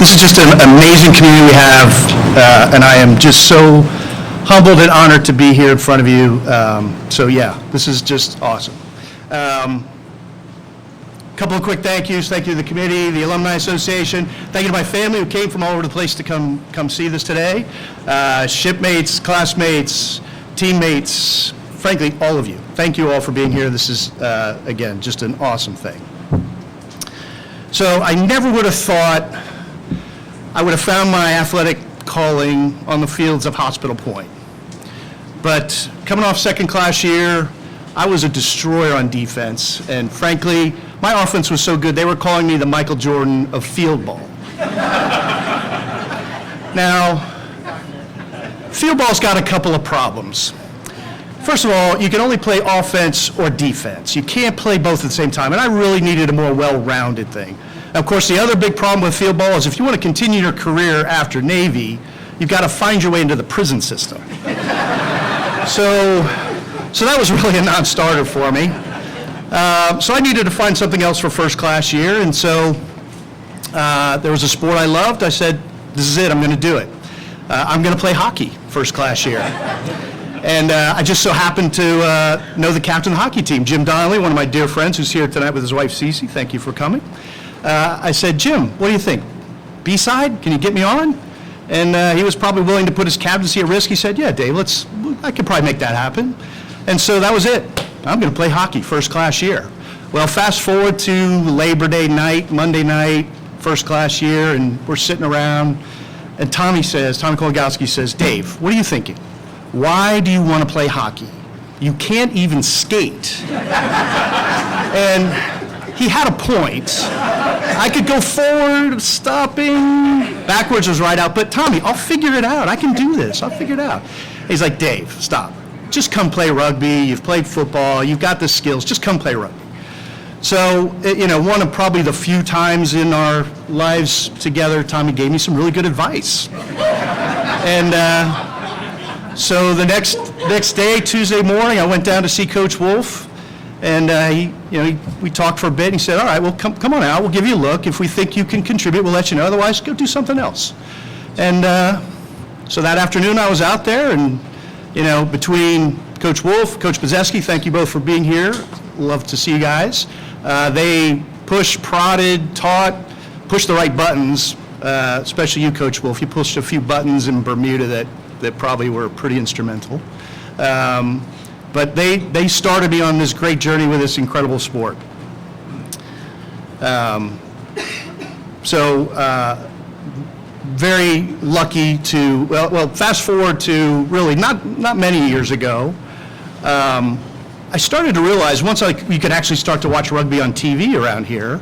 This is just an amazing community we have, and I am just so humbled and honored to be here in front of you. So yeah, this is just awesome. Couple of quick thank yous. Thank you to the committee, the Alumni Association. Thank you to my family who came from all over the place to come see this today. Shipmates, classmates, teammates, frankly, all of you. Thank you all for being here. This is, again, just an awesome thing. So I never would have thought I would have found my athletic calling on the fields of Hospital Point. But coming off second class year, I was a destroyer on defense, and frankly, my offense was so good, they were calling me the Michael Jordan of field ball. Now, field ball's got a couple of problems. First of all, you can only play offense or defense. You can't play both at the same time, and I really needed a more well-rounded thing. Now, of course, the other big problem with field ball is if you want to continue your career after Navy, you've got to find your way into the prison system. So that was really a non-starter for me. So I needed to find something else for first class year, and so there was a sport I loved. I said, this is it, I'm going to do it. I'm going to play hockey first class year. And I just so happened to know the captain of the hockey team, Jim Donnelly, one of my dear friends who's here tonight with his wife, Cece. Thank you for coming. I said, Jim, what do you think? B-side? Can you get me on? And he was probably willing to put his captaincy at risk. He said, yeah, Dave, I could probably make that happen. And so that was it. I'm going to play hockey first class year. Well, fast forward to Labor Day night, Monday night, first class year, and we're sitting around, and Tommy Kologowski says, Dave, what are you thinking? Why do you want to play hockey? You can't even skate. And he had a point. I could go forward, stopping, backwards was right out, but Tommy, I'll figure it out. I can do this. I'll figure it out. He's like, Dave, stop. Just come play rugby. You've played football. You've got the skills. Just come play rugby. So, one of probably the few times in our lives together, Tommy gave me some really good advice. And so the next day, Tuesday morning, I went down to see Coach Wolf, and we talked for a bit. And he said, "All right, well, come on out. We'll give you a look. If we think you can contribute, we'll let you know. Otherwise, go do something else." And so that afternoon, I was out there, and between Coach Wolf, Coach Bozeski, thank you both for being here. Love to see you guys. They pushed, prodded, taught, pushed the right buttons. Especially you, Coach Wolf. You pushed a few buttons in Bermuda that probably were pretty instrumental. But they started me on this great journey with this incredible sport. Very lucky to, well, fast forward to really not many years ago, I started to realize once you could actually start to watch rugby on TV around here,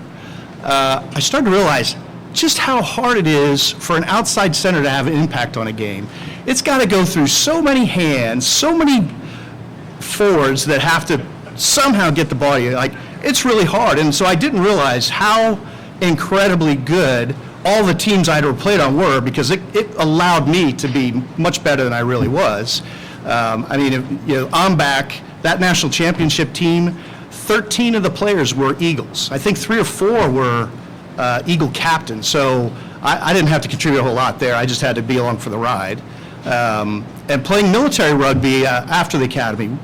I started to realize just how hard it is for an outside center to have an impact on a game. It's got to go through so many hands, so many forwards that have to somehow get the ball. It's really hard. And so I didn't realize how incredibly good all the teams I had played on were, because it allowed me to be much better than I really was. I'm back, that national championship team, 13 of the players were Eagles. I think 3 or 4 were Eagle captains, so I didn't have to contribute a whole lot there. I just had to be along for the ride. And playing military rugby after the academy,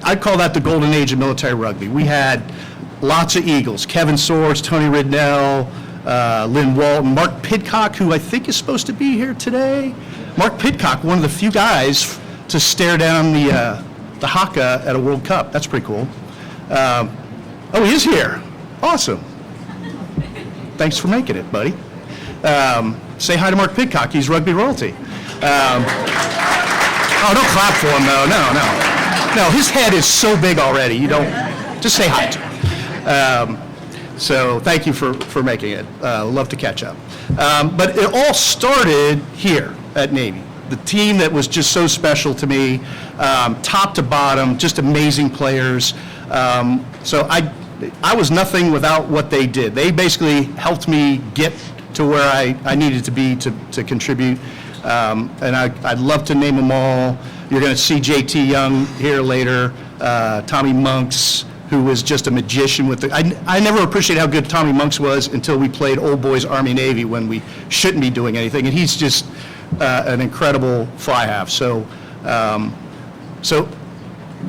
I call that the golden age of military rugby. We had lots of Eagles, Kevin Swords, Tony Ridnell, Lynn Walton, Mark Pidcock, who I think is supposed to be here today. Mark Pidcock, one of the few guys to stare down the haka at a World Cup. That's pretty cool. Oh, he is here. Awesome. Thanks for making it, buddy. Say hi to Mark Pidcock. He's rugby royalty. Oh, don't clap for him, though. No, his head is so big already. You don't, just say hi to him. So thank you for making it. Love to catch up. But it all started here at Navy. The team that was just so special to me, top to bottom, just amazing players. So I was nothing without what they did. They basically helped me get to where I needed to be to contribute. And I'd love to name them all. You're going to see JT Young here later, Tommy Monks, who was just a magician with the, I never appreciated how good Tommy Monks was until we played Old Boys Army Navy when we shouldn't be doing anything, and he's just an incredible fly half. So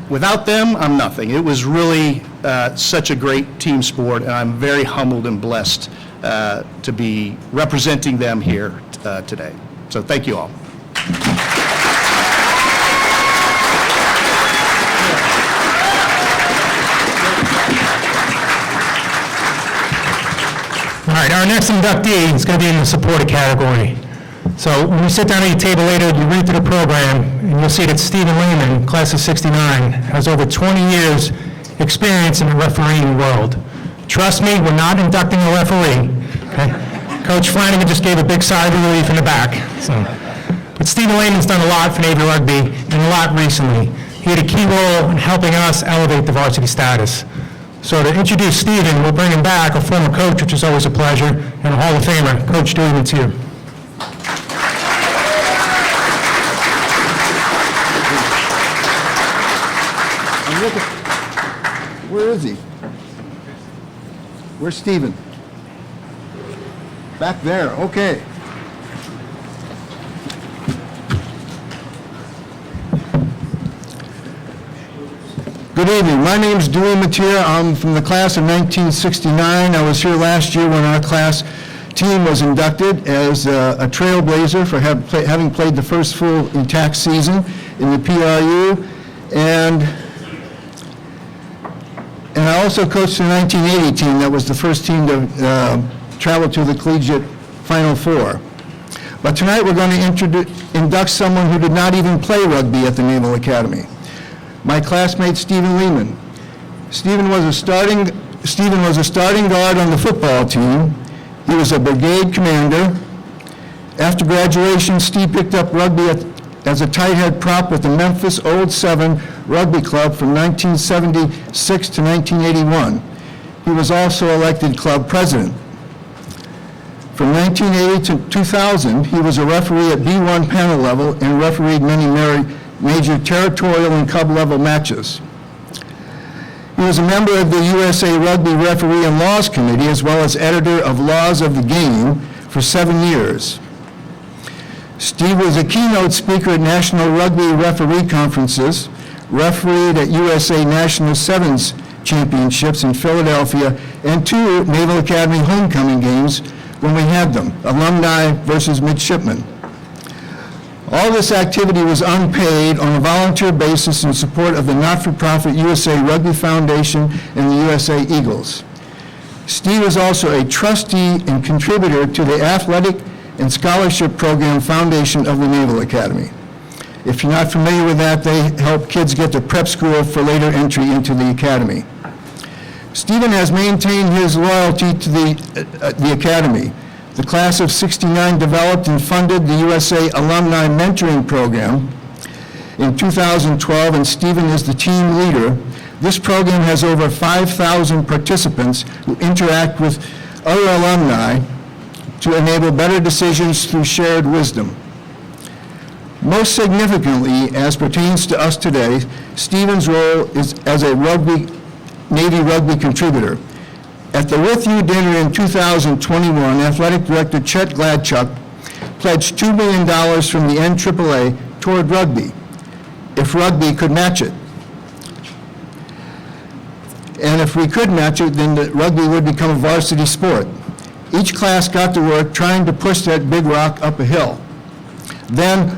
without them, I'm nothing. It was really such a great team sport, and I'm very humbled and blessed to be representing them here today. So thank you all. All right, our next inductee is going to be in the supported category. So when you sit down at your table later, you read through the program, and you'll see that Stephen Lehman, class of '69, has over 20 years experience in the refereeing world. Trust me, we're not inducting a referee. Okay? Coach Flanagan just gave a big sigh of relief in the back. But Stephen Lehman's done a lot for Navy Rugby, and a lot recently. He had a key role in helping us elevate the varsity status. So to introduce Stephen, we'll bring him back, a former coach, which is always a pleasure, and a Hall of Famer. Coach Dewey, it's you. Where is he? Where's Stephen? Back there, okay. Good evening. My name is Dewey Mattia. I'm from the class of 1969. I was here last year when our class team was inducted as a trailblazer for having played the first full intact season in the PRU. And I also coached the 1980 team that was the first team to travel to the collegiate Final Four. But tonight we're going to induct someone who did not even play rugby at the Naval Academy. My classmate, Stephen Lehman. Stephen was a starting guard on the football team. He was a brigade commander. After graduation, Steve picked up rugby as a tight head prop with the Memphis Old Seven Rugby Club from 1976 to 1981. He was also elected club president. From 1980 to 2000, he was a referee at B1 panel level and refereed many major territorial and club level matches. He was a member of the USA Rugby Referee and Laws Committee as well as editor of Laws of the Game for 7 years. Steve was a keynote speaker at National Rugby Referee Conferences, refereed at USA National Sevens Championships in Philadelphia, and 2 Naval Academy homecoming games when we had them, alumni versus midshipmen. All this activity was unpaid on a volunteer basis in support of the not-for-profit USA Rugby Foundation and the USA Eagles. Steve is also a trustee and contributor to the Athletic and Scholarship Program Foundation of the Naval Academy. If you're not familiar with that, they help kids get to prep school for later entry into the Academy. Stephen has maintained his loyalty to the Academy. The class of '69 developed and funded the USA Alumni Mentoring Program in 2012, and Stephen is the team leader. This program has over 5,000 participants who interact with other alumni to enable better decisions through shared wisdom. Most significantly, as pertains to us today, Stephen's role is as a Navy rugby contributor. At the With You dinner in 2021, Athletic Director Chet Gladchuk pledged $2 million from the NRAA toward rugby, if rugby could match it. And if we could match it, then the rugby would become a varsity sport. Each class got to work trying to push that big rock up a hill. Then,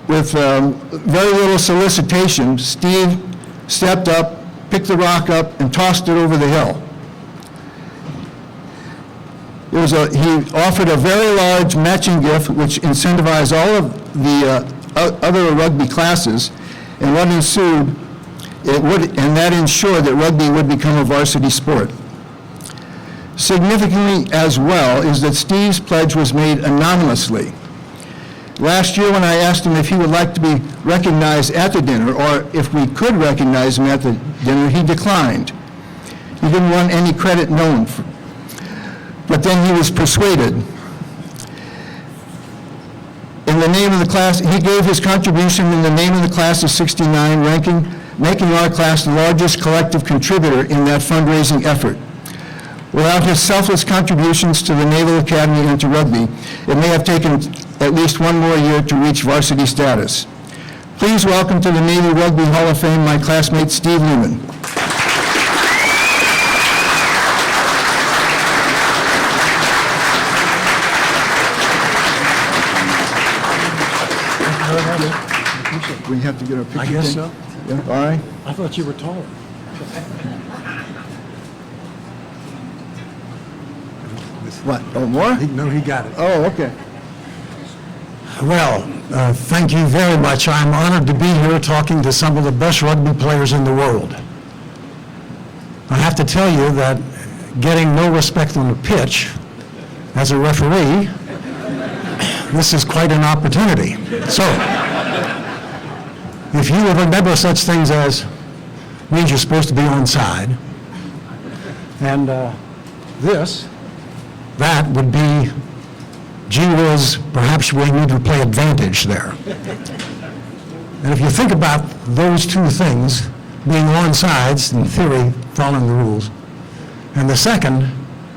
with very little solicitation, Steve stepped up, picked the rock up, and tossed it over the hill. He offered a very large matching gift, which incentivized all of the other rugby classes, and what ensued, and that ensured that rugby would become a varsity sport. Significantly as well is that Steve's pledge was made anonymously. Last year when I asked him if he would like to be recognized at the dinner, or if we could recognize him at the dinner, he declined. He didn't want any credit known. But then he was persuaded. In the name of the class, he gave his contribution in the name of the class of '69, ranking making our class the largest collective contributor in that fundraising effort. Without his selfless contributions to the Naval Academy and to rugby, it may have taken at least one more year to reach varsity status. Please welcome to the Navy Rugby Hall of Fame my classmate Steve Lehman. We have to get a picture. I guess so. Yeah, all right. I thought you were taller. What, oh, more? No, he got it. Oh, okay. Well, thank you very much. I'm honored to be here talking to some of the best rugby players in the world. I have to tell you that getting no respect on the pitch as a referee, this is quite an opportunity. So, if you would remember such things as means you're supposed to be onside, and that would be, gee whiz, perhaps we need to play advantage there. And if you think about those two things, being onsides, in theory, following the rules, and the second,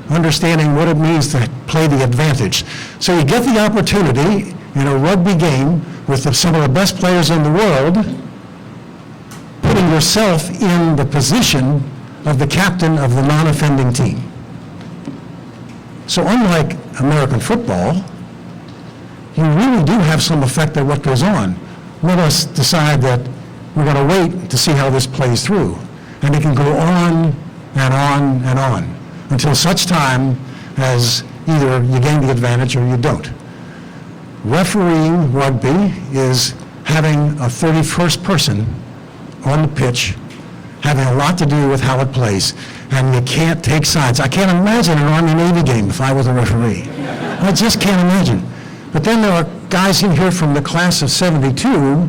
understanding what it means to play the advantage. So you get the opportunity in a rugby game with some of the best players in the world, putting yourself in the position of the captain of the non-offending team. So unlike American football, you really do have some effect on what goes on. Let us decide that we're going to wait to see how this plays through. And it can go on and on and on until such time as either you gain the advantage or you don't. Refereeing rugby is having a 31st person on the pitch, having a lot to do with how it plays, and you can't take sides. I can't imagine an Army-Navy game if I was a referee. I just can't imagine. But then there are guys in here from the class of 72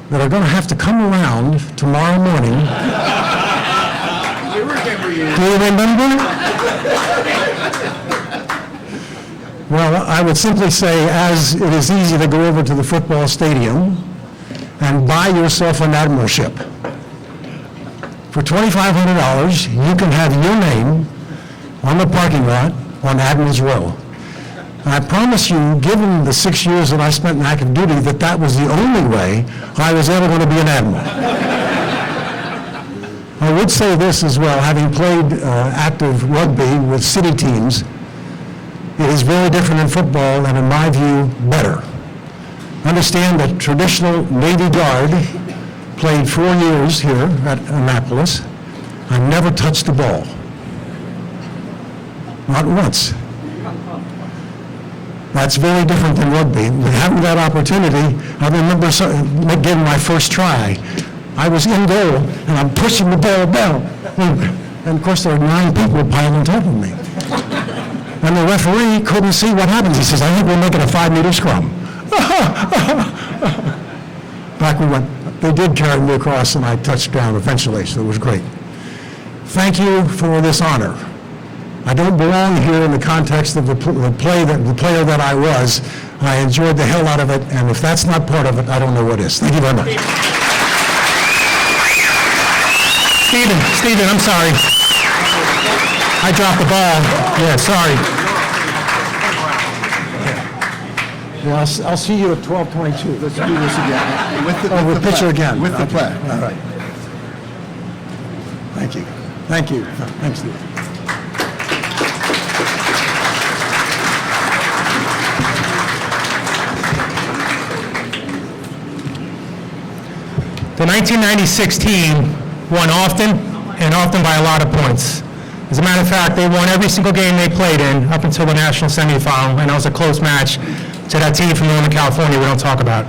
that are going to have to come around tomorrow morning. Do you remember? Well, I would simply say, as it is easy to go over to the football stadium and buy yourself an admiralship. For $2,500, you can have your name on the parking lot on Admiral's Row. And I promise you, given the 6 years that I spent in active duty, that was the only way I was ever going to be an admiral. I would say this as well, having played active rugby with city teams, it is very different in football and, in my view, better. Understand that traditional Navy Guard played 4 years here at Annapolis. I never touched the ball. Not once. That's very different than rugby. Having that opportunity, I remember getting my first try. I was in goal, and I'm pushing the ball down. And of course, there are 9 people piling on top of me. And the referee couldn't see what happened. He says, I think we're making a 5-meter scrum. Back we went. They did carry me across, and I touched down eventually, so it was great. Thank you for this honor. I don't belong here in the context of the player that I was. I enjoyed the hell out of it, and if that's not part of it, I don't know what is. Thank you very much. Stephen, I'm sorry. I dropped the ball. Yeah, sorry. Yeah, I'll see you at 12:22. Let's do this again. We'll pitch her again. With the Okay. flag. All right. Thank you. Thank you. Thanks, Steve. The 1996 team won often, and often by a lot of points. As a matter of fact, they won every single game they played in up until the national semifinal, and it was a close match to that team from Northern California we don't talk about.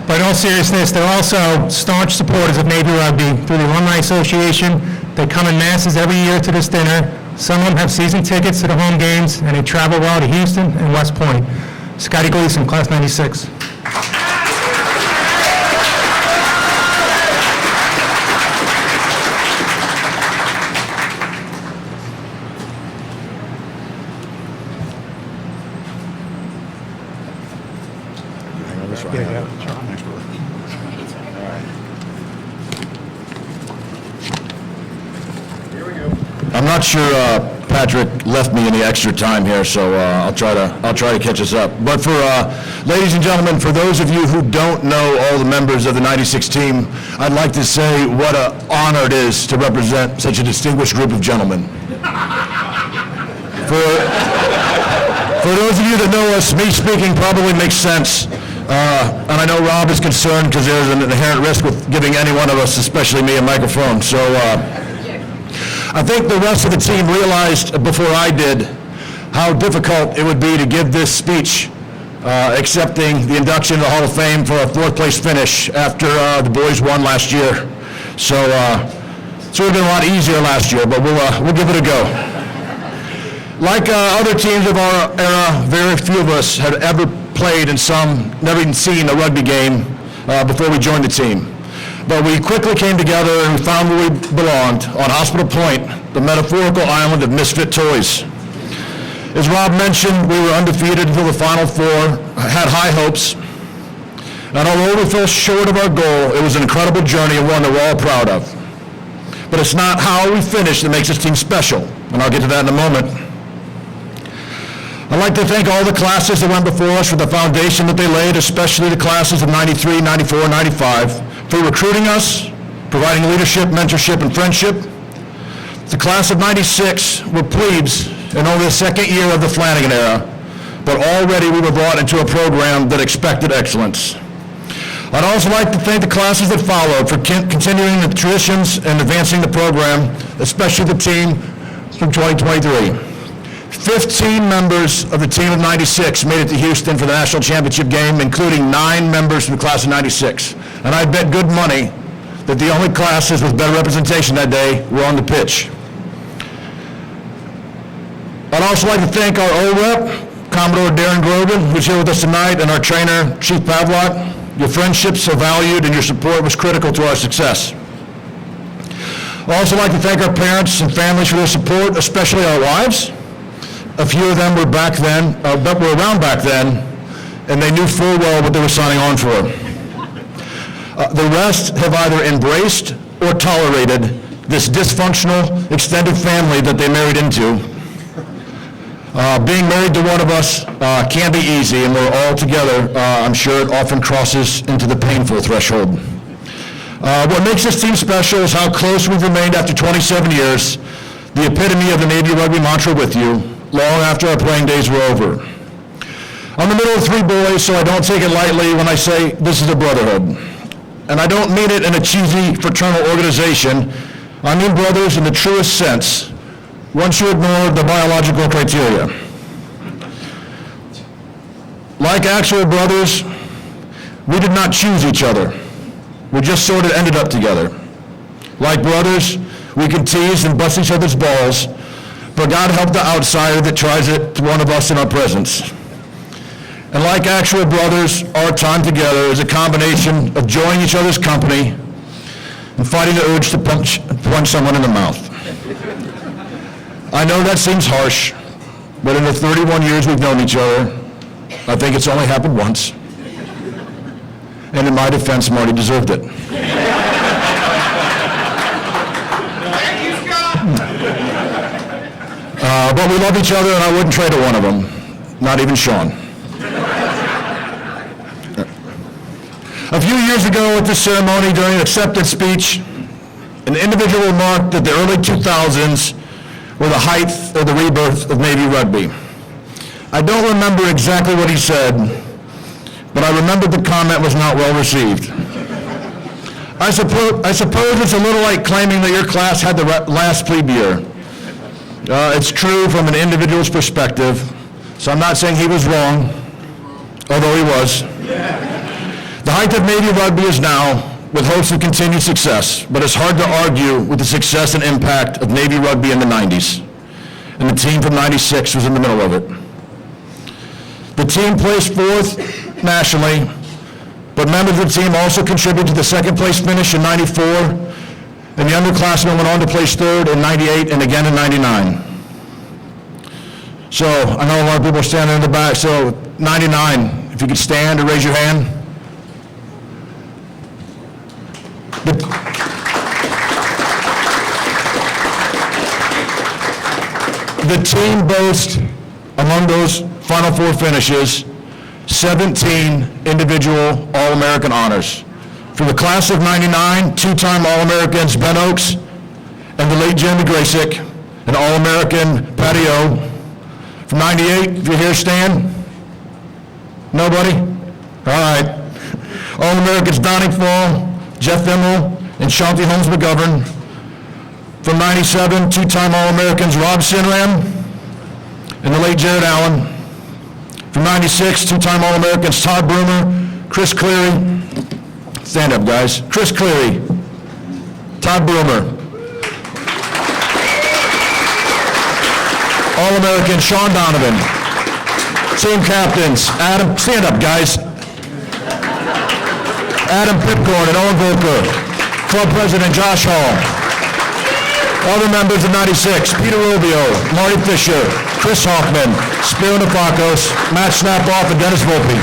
But in all seriousness, they're also staunch supporters of Navy Rugby through the Alumni Association. They come in masses every year to this dinner. Some of them have season tickets to the home games, and they travel well to Houston and West Point. Scotty Gleason, class 96. not sure Patrick left me any extra time here, so I'll try to catch us up. But for ladies and gentlemen, for those of you who don't know all the members of the '96 team, I'd like to say what an honor it is to represent such a distinguished group of gentlemen. For those of you that know us, me speaking probably makes sense. And I know Rob is concerned because there's an inherent risk with giving any one of us, especially me, a microphone. So I think the rest of the team realized before I did how difficult it would be to give this speech accepting the induction to the Hall of Fame for a fourth place finish after the boys won last year. So it would have been a lot easier last year, but we'll give it a go. Like other teams of our era, very few of us had ever played and some never even seen a rugby game before we joined the team. But we quickly came together and we found where we belonged, on Hospital Point, the metaphorical island of misfit toys. As Rob mentioned, we were undefeated until the Final Four, had high hopes, and although we fell short of our goal, it was an incredible journey and one that we're all proud of. But it's not how we finish that makes this team special, and I'll get to that in a moment. I'd like to thank all the classes that went before us for the foundation that they laid, especially the classes of 93, 94, 95, for recruiting us, providing leadership, mentorship, and friendship. The class of 96 were plebes in only the second year of the Flanagan era, but already we were brought into a program that expected excellence. I'd also like to thank the classes that followed for continuing the traditions and advancing the program, especially the team from 2023. 15 members of the team of 96 made it to Houston for the national championship game, including 9 members from the class of 96. And I bet good money that the only classes with better representation that day were on the pitch. I'd also like to thank our OREP, Commodore Darren Grogan, who's here with us tonight, and our trainer, Chief Pavlak. Your friendships are valued and your support was critical to our success. I'd also like to thank our parents and families for their support, especially our wives. A few of them were around back then, and they knew full well what they were signing on for. The rest have either embraced or tolerated this dysfunctional extended family that they married into. Being married to one of us can be easy, and we're all together. I'm sure it often crosses into the painful threshold. What makes this team special is how close we've remained after 27 years, the epitome of the Navy Rugby mantra with you, long after our playing days were over. I'm the middle of 3 boys, so I don't take it lightly when I say this is a brotherhood. And I don't mean it in a cheesy fraternal organization. I mean brothers in the truest sense, once you ignore the biological criteria. Like actual brothers, we did not choose each other. We just sort of ended up together. Like brothers, we can tease and bust each other's balls, but God help the outsider that tries it to one of us in our presence. And like actual brothers, our time together is a combination of enjoying each other's company and fighting the urge to punch someone in the mouth. I know that seems harsh, but in the 31 years we've known each other, I think it's only happened once. And in my defense, Marty deserved it. But we love each other, and I wouldn't trade a one of them, not even Sean. A few years ago at this ceremony during an acceptance speech, an individual remarked that the early 2000s were the height of the rebirth of Navy rugby. I don't remember exactly what he said, but I remember the comment was not well received. I suppose it's a little like claiming that your class had the last plebe year. It's true from an individual's perspective, so I'm not saying he was wrong, although he was. The height of Navy rugby is now, with hopes of continued success, but it's hard to argue with the success and impact of Navy rugby in the 90s, and the team from 96 was in the middle of it. The team placed 4th nationally, but members of the team also contributed to the 2nd place finish in 94, and the underclassmen went on to place 3rd in 98 and again in 99. So I know a lot of people are standing in the back, so 99, if you could stand or raise your hand. the team boasts, among those Final Four finishes, 17 individual All-American honors. For the class of '99, two-time All-Americans Ben Oakes and the late Jeremy Graysick, and All-American Patty O. From '98, if you're here, Stan? Nobody? All right. All-Americans Donnie Fall, Jeff Immel, and Shanti Holmes McGovern. From '97, two-time All-Americans Rob Sinram and the late Jared Allen. From '96, two-time All-Americans Todd Brumer, Chris Cleary. Stand up, guys. Chris Cleary, Todd Brumer. All-American Sean Donovan. Team captains, Adam, stand up, guys. Adam Pipcorn and Owen Volker. Club president Josh Hall. Other members of '96, Peter Rubio, Marty Fisher, Chris Hoffman, Spiro Nafakos, Matt Snapoff, and Dennis Volpe.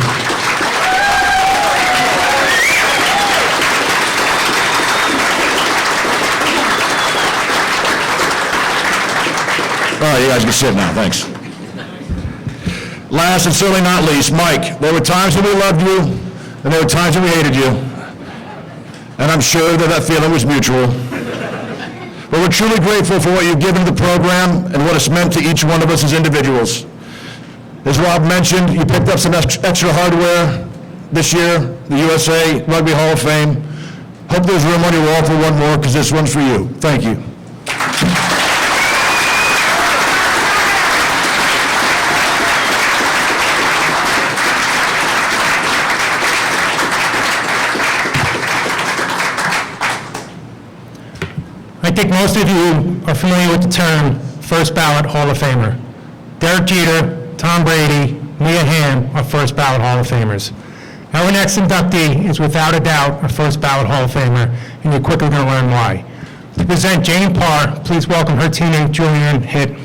All right, you guys can sit now, thanks. Last and certainly not least, Mike, there were times when we loved you, and there were times when we hated you. And I'm sure that feeling was mutual. But we're truly grateful for what you've given to the program and what it's meant to each one of us as individuals. As Rob mentioned, you picked up some extra hardware this year, the USA Rugby Hall of Fame. Hope there's room on your wall for one more, because this one's for you. Thank you. I think most of you are familiar with the term first ballot Hall of Famer. Derek Jeter, Tom Brady, Mia Hamm are first ballot Hall of Famers. Our next inductee is without a doubt a first ballot Hall of Famer, and you're quickly going to learn why. To present Jane Parr, please welcome her teammate Julianne Hitt.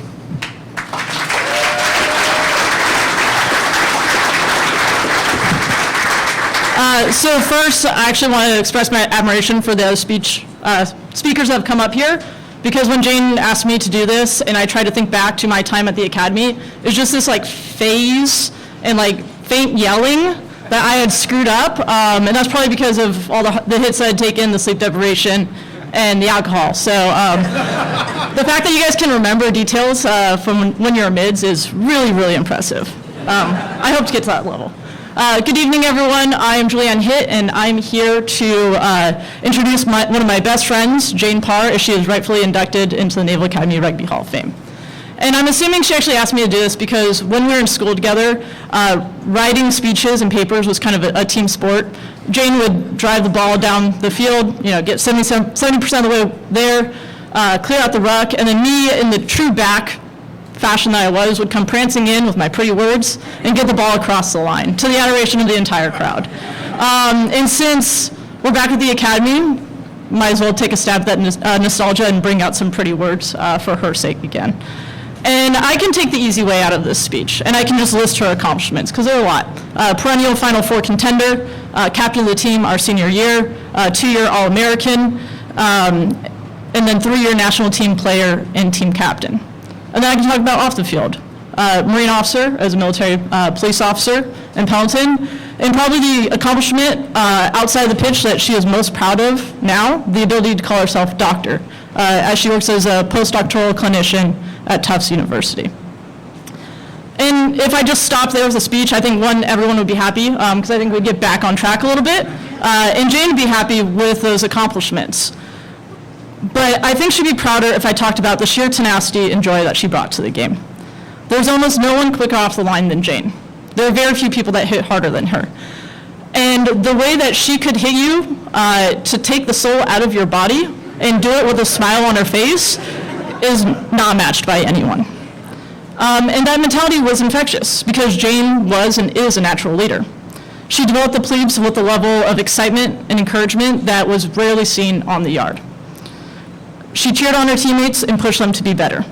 So first, I actually want to express my admiration for the other speakers that have come up here, because when Jane asked me to do this, and I tried to think back to my time at the academy, it's just this like phase and like faint yelling that I had screwed up, and that's probably because of all the hits I had taken, the sleep deprivation, and the alcohol. So the fact that you guys can remember details from when you're mids is really, really impressive. I hope to get to that level. Good evening, everyone. I am Julianne Hitt, and I'm here to introduce one of my best friends, Jane Parr, as she is rightfully inducted into the Naval Academy Rugby Hall of Fame. And I'm assuming she actually asked me to do this because when we were in school together, writing speeches and papers was kind of a team sport. Jane would drive the ball down the field, get 70% of the way there, clear out the ruck, and then me, in the true back fashion that I was, would come prancing in with my pretty words and get the ball across the line, to the adoration of the entire crowd. And since we're back at the academy, might as well take a stab at that nostalgia and bring out some pretty words for her sake again. And I can take the easy way out of this speech, and I can just list her accomplishments, because there are a lot. Perennial Final Four contender, captain of the team our senior year, 2-year All-American, and then 3-year national team player and team captain. And then I can talk about off the field. Marine officer as a military police officer in Pendleton, and probably the accomplishment outside the pitch that she is most proud of now, the ability to call herself doctor, as she works as a postdoctoral clinician at Tufts University. And if I just stopped there with a speech, I think everyone would be happy, because I think we'd get back on track a little bit, and Jane would be happy with those accomplishments. But I think she'd be prouder if I talked about the sheer tenacity and joy that she brought to the game. There's almost no one quicker off the line than Jane. There are very few people that hit harder than her. And the way that she could hit you to take the soul out of your body and do it with a smile on her face is not matched by anyone. And that mentality was infectious, because Jane was and is a natural leader. She developed the plebes with a level of excitement and encouragement that was rarely seen on the yard. She cheered on her teammates and pushed them to be better.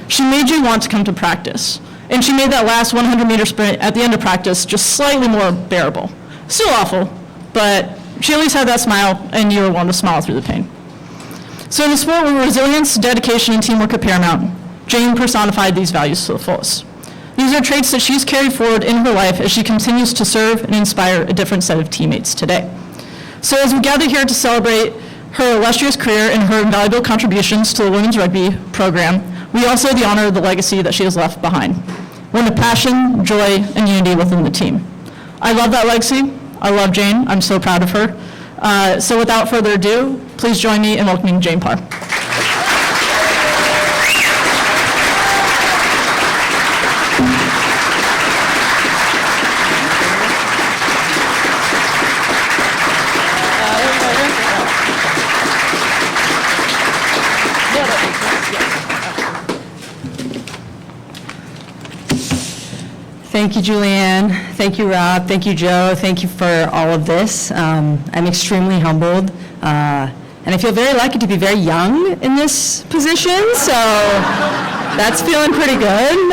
She made you want to come to practice, and she made that last 100-meter sprint at the end of practice just slightly more bearable. Still awful, but she at least had that smile, and you were willing to smile through the pain. So in a sport where resilience, dedication, and teamwork are paramount, Jane personified these values to the fullest. These are traits that she's carried forward in her life as she continues to serve and inspire a different set of teammates today. So as we gather here to celebrate her illustrious career and her invaluable contributions to the women's rugby program, we also have the honor of the legacy that she has left behind, one of passion, joy, and unity within the team. I love that legacy. I love Jane. I'm so proud of her. So without further ado, please join me in welcoming Jane Parr. Thank you, Julianne. Thank you, Rob. Thank you, Joe. Thank you for all of this. I'm extremely humbled, and I feel very lucky to be very young in this position, so that's feeling pretty good.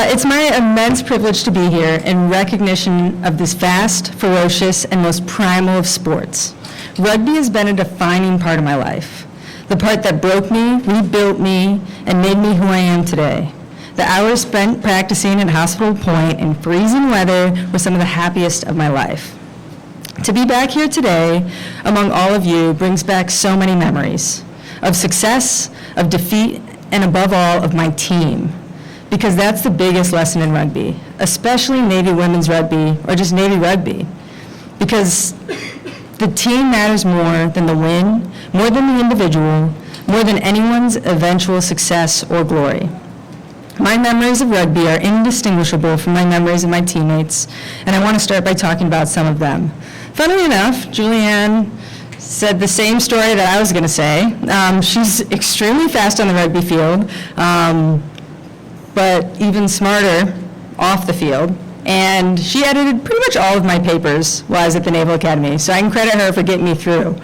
It's my immense privilege to be here in recognition of this vast, ferocious, and most primal of sports. Rugby has been a defining part of my life. The part that broke me, rebuilt me, and made me who I am today. The hours spent practicing at Hospital Point in freezing weather were some of the happiest of my life. To be back here today among all of you brings back so many memories of success, of defeat, and above all, of my team. Because that's the biggest lesson in rugby, especially Navy women's rugby, or just Navy rugby. Because the team matters more than the win, more than the individual, more than anyone's eventual success or glory. My memories of rugby are indistinguishable from my memories of my teammates, and I want to start by talking about some of them. Funnily enough, Julianne said the same story that I was going to say. She's extremely fast on the rugby field, but even smarter off the field. And she edited pretty much all of my papers while I was at the Naval Academy, so I can credit her for getting me through.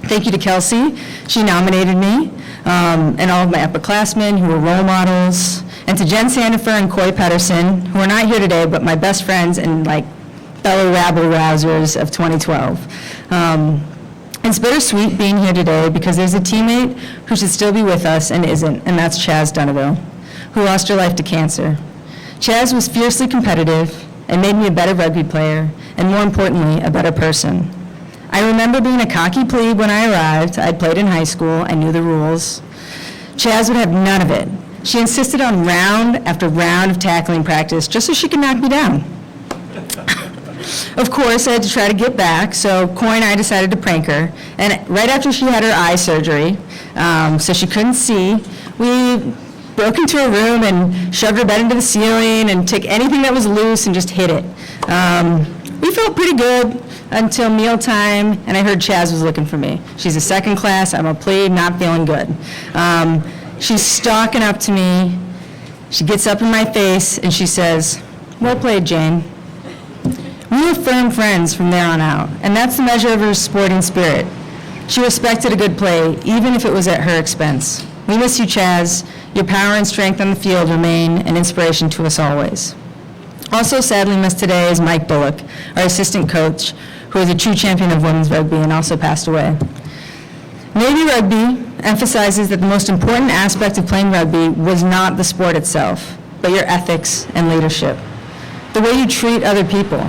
Thank you to Kelsey. She nominated me, and all of my upperclassmen who were role models, and to Jen Sandifer and Coy Pedersen, who are not here today, but my best friends and like fellow rabble-rousers of 2012. It's bittersweet being here today because there's a teammate who should still be with us and isn't, and that's Chaz Dunaville, who lost her life to cancer. Chaz was fiercely competitive and made me a better rugby player, and more importantly, a better person. I remember being a cocky plebe when I arrived. I'd played in high school, I knew the rules. Chaz would have none of it. She insisted on round after round of tackling practice just so she could knock me down. Of course, I had to try to get back, so Coy and I decided to prank her. And right after she had her eye surgery, so she couldn't see, we broke into her room and shoved her bed into the ceiling and took anything that was loose and just hit it. We felt pretty good until mealtime, and I heard Chaz was looking for me. She's a second class, I'm a plebe, not feeling good. She's stalking up to me. She gets up in my face and she says, "Well played, Jane." We were firm friends from there on out, and that's the measure of her sporting spirit. She respected a good play, even if it was at her expense. We miss you, Chaz. Your power and strength on the field remain an inspiration to us always. Also sadly missed today is Mike Bullock, our assistant coach, who is a true champion of women's rugby and also passed away. Navy rugby emphasizes that the most important aspect of playing rugby was not the sport itself, but your ethics and leadership, the way you treat other people.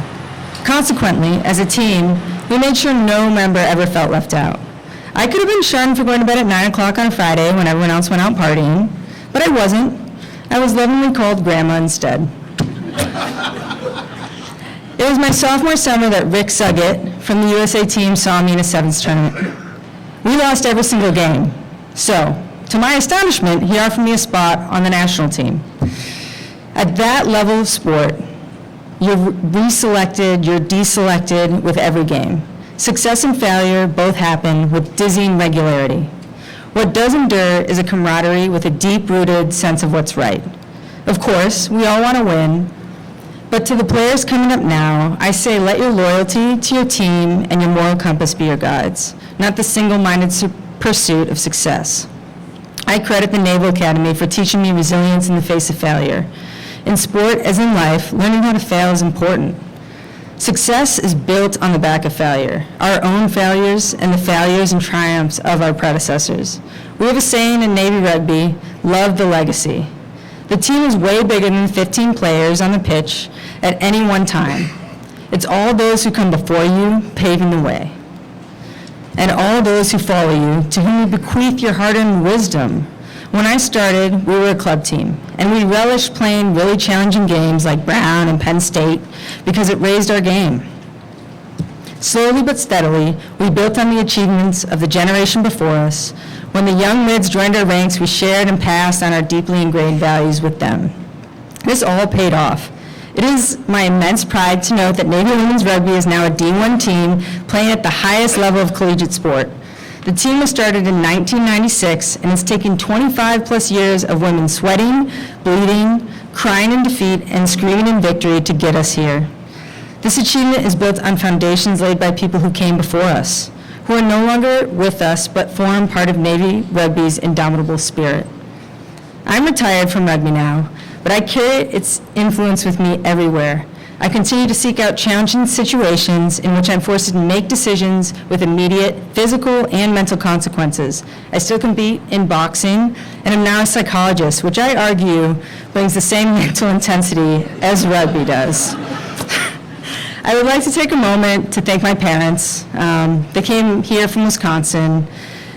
Consequently, as a team, we made sure no member ever felt left out. I could have been shunned for going to bed at 9 o'clock on a Friday when everyone else went out partying, but I wasn't. I was lovingly called Grandma instead. It was my sophomore summer that Rick Suggett from the USA team saw me in a sevens tournament. We lost every single game. So, to my astonishment, he offered me a spot on the national team. At that level of sport, you're reselected, you're deselected with every game. Success and failure both happen with dizzying regularity. What does endure is a camaraderie with a deep-rooted sense of what's right. Of course, we all want to win, but to the players coming up now, I say let your loyalty to your team and your moral compass be your guides, not the single-minded pursuit of success. I credit the Naval Academy for teaching me resilience in the face of failure. In sport, as in life, learning how to fail is important. Success is built on the back of failure, our own failures and the failures and triumphs of our predecessors. We have a saying in Navy Rugby, love the legacy. The team is way bigger than 15 players on the pitch at any one time. It's all those who come before you paving the way, and all those who follow you, to whom you bequeath your hard-earned wisdom. When I started, we were a club team, and we relished playing really challenging games like Brown and Penn State because it raised our game. Slowly but steadily, we built on the achievements of the generation before us. When the young mids joined our ranks, we shared and passed on our deeply ingrained values with them. This all paid off. It is my immense pride to note that Navy Women's Rugby is now a D1 team playing at the highest level of collegiate sport. The team was started in 1996, and it's taken 25 plus years of women sweating, bleeding, crying in defeat, and screaming in victory to get us here. This achievement is built on foundations laid by people who came before us, who are no longer with us but form part of Navy Rugby's indomitable spirit. I'm retired from rugby now, but I carry its influence with me everywhere. I continue to seek out challenging situations in which I'm forced to make decisions with immediate physical and mental consequences. I still compete in boxing, and am now a psychologist, which I argue brings the same mental intensity as rugby does. I would like to take a moment to thank my parents. They came here from Wisconsin.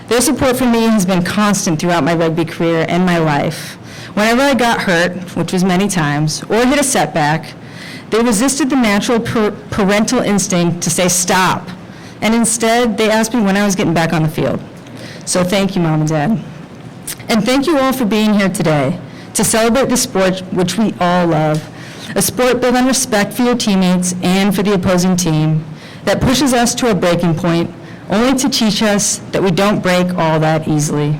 Their support for me has been constant throughout my rugby career and my life. Whenever I got hurt, which was many times, or hit a setback, they resisted the natural parental instinct to say stop, and instead they asked me when I was getting back on the field. So thank you, Mom and Dad. And thank you all for being here today to celebrate the sport which we all love, a sport built on respect for your teammates and for the opposing team that pushes us to a breaking point, only to teach us that we don't break all that easily.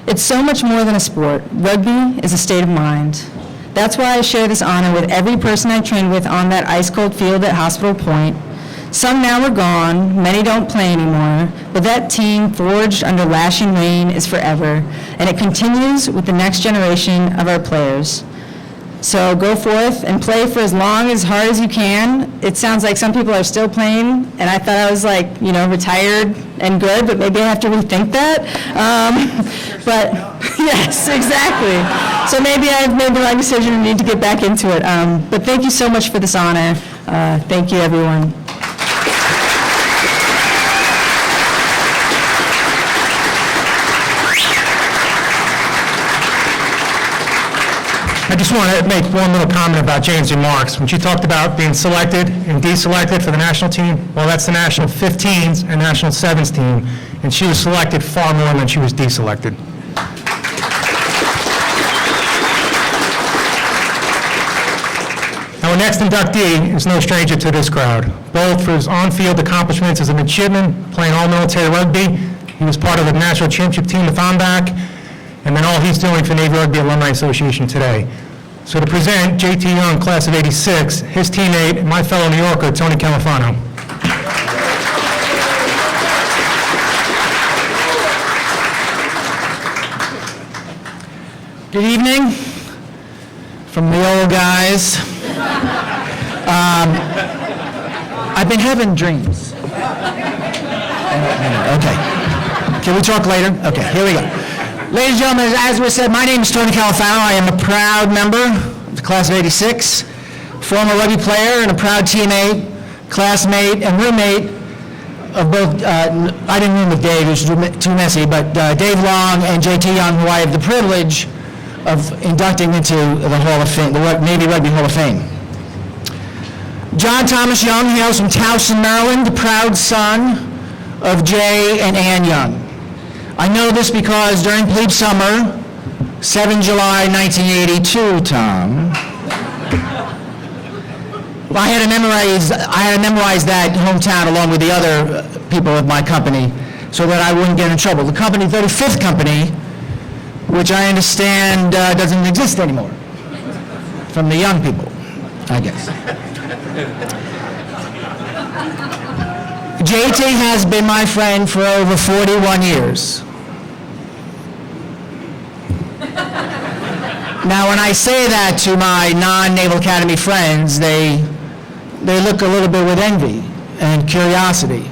It's so much more than a sport. Rugby is a state of mind. That's why I share this honor with every person I trained with on that ice-cold field at Hospital Point. Some now are gone, many don't play anymore, but that team forged under lashing rain is forever, and it continues with the next generation of our players. So go forth and play for as long, as hard as you can. It sounds like some people are still playing, and I thought I was retired and good, but maybe I have to rethink that. But yes, exactly. So maybe I've made the right decision and need to get back into it. But thank you so much for this honor. Thank you, everyone. I just want to make one little comment about Jane's remarks. When she talked about being selected and deselected for the national team, well, that's the national 15s and national 7s team, and she was selected far more than she was deselected. Our next inductee is no stranger to this crowd, both for his on-field accomplishments as a midshipman, playing all-military rugby. He was part of the national championship team with Fonbach, and then all he's doing for Navy Rugby Alumni Association today. So to present J.T. Young, class of '86, his teammate, and my fellow New Yorker, Tony Califano. Good evening from the old guys. I've been having dreams. Okay. Can we talk later? Okay, here we go. Ladies and gentlemen, as we said, my name is Tony Califano. I am a proud member of the class of '86, former rugby player and a proud teammate, classmate, and roommate of both, I didn't room with Dave, which was too messy, but Dave Long and J.T. Young, who I have the privilege of inducting into the Hall of Fame, the Navy Rugby Hall of Fame. John Thomas Young hails from Towson, Maryland, the proud son of Jay and Ann Young. I know this because during plebe summer, 7 July 1982, Tom, I had to memorize that hometown along with the other people of my company so that I wouldn't get in trouble. The company, 35th Company, which I understand doesn't exist anymore, from the young people, I guess. JT has been my friend for over 41 years. Now, when I say that to my non-Naval Academy friends, they they look a little bit with envy and curiosity.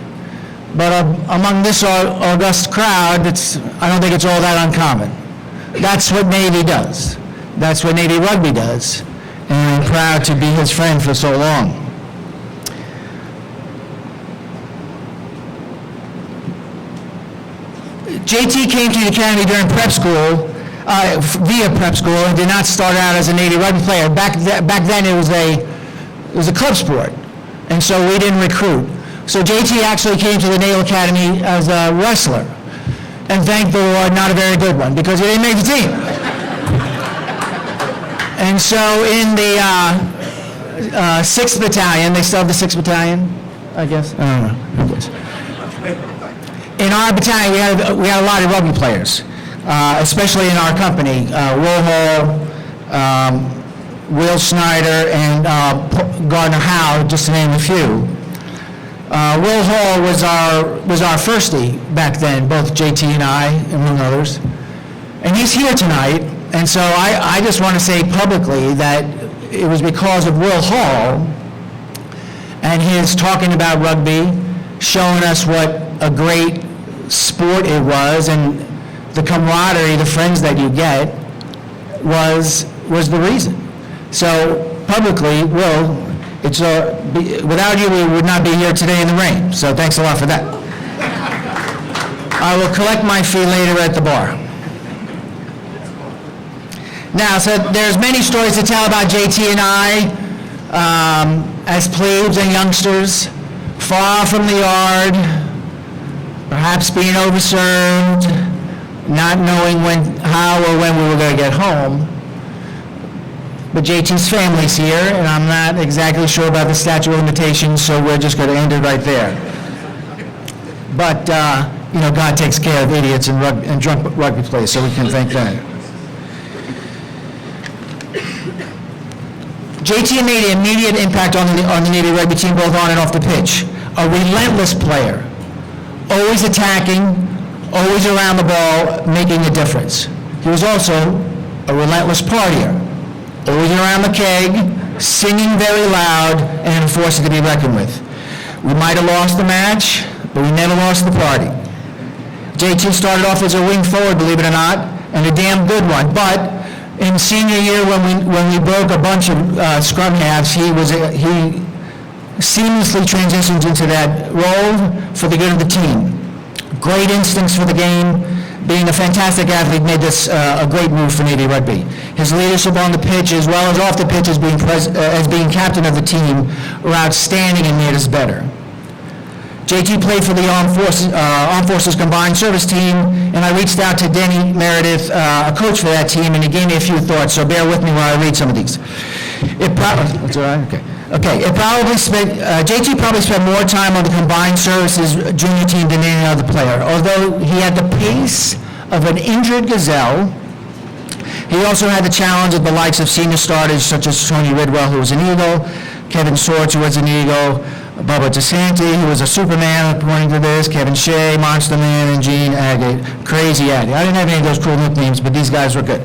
But among this august crowd, I don't think it's all that uncommon. That's what Navy does. That's what Navy Rugby does. And I'm proud to be his friend for so long. JT came to the academy during prep school, via prep school, and did not start out as a Navy Rugby player. Back then, it was a club sport, and so we didn't recruit. So JT actually came to the Naval Academy as a wrestler, and thank the Lord, not a very good one, because he didn't make the team. And so in the 6th Battalion, they still have the 6th Battalion, I guess? I don't know. Who cares? In our battalion, we had a lot of rugby players, especially in our company. Will Hall, Will Snyder, and Gardner Howe, just to name a few. Will Hall was our firstie back then, both JT and I, among others. And he's here tonight, and so I just want to say publicly that it was because of Will Hall and his talking about rugby, showing us what a great sport it was, and the camaraderie, the friends that you get, was the reason. So publicly, Will, without you, we would not be here today in the rain. So thanks a lot for that. I will collect my fee later at the bar. Now, so there's many stories to tell about JT and I as plebes and youngsters, far from the yard, perhaps being overserved, not knowing how or when we were going to get home. But JT's family's here, and I'm not exactly sure about the statute of limitations, so we're just going to end it right there. But, God takes care of idiots and drunk rugby players, so we can thank that. JT made an immediate impact on the Navy rugby team, both on and off the pitch. A relentless player, always attacking, always around the ball, making a difference. He was also a relentless partier, always around the keg, singing very loud, and a force to be reckoned with. We might have lost the match, but we never lost the party. JT started off as a wing forward, believe it or not, and a damn good one. But in senior year, when we broke a bunch of scrum halves, he seamlessly transitioned into that role for the good of the team. Great instincts for the game. Being a fantastic athlete made this a great move for Navy Rugby. His leadership on the pitch as well as off the pitch as being captain of the team were outstanding and made us better. JT played for the Armed Forces Combined Service Team, and I reached out to Denny Meredith, a coach for that team, and he gave me a few thoughts, so bear with me while I read some of these. That's all right? Okay. JT probably spent more time on the Combined Services junior team than any other player. Although he had the pace of an injured gazelle, he also had the challenge of the likes of senior starters such as Tony Ridwell, who was an Eagle, Kevin Swords, who was an Eagle, Bubba DeSanti, who was a Superman, according to this, Kevin Shea, Monster Man, and Gene Agate, Crazy Addy. I didn't have any of those cool nicknames, but these guys were good.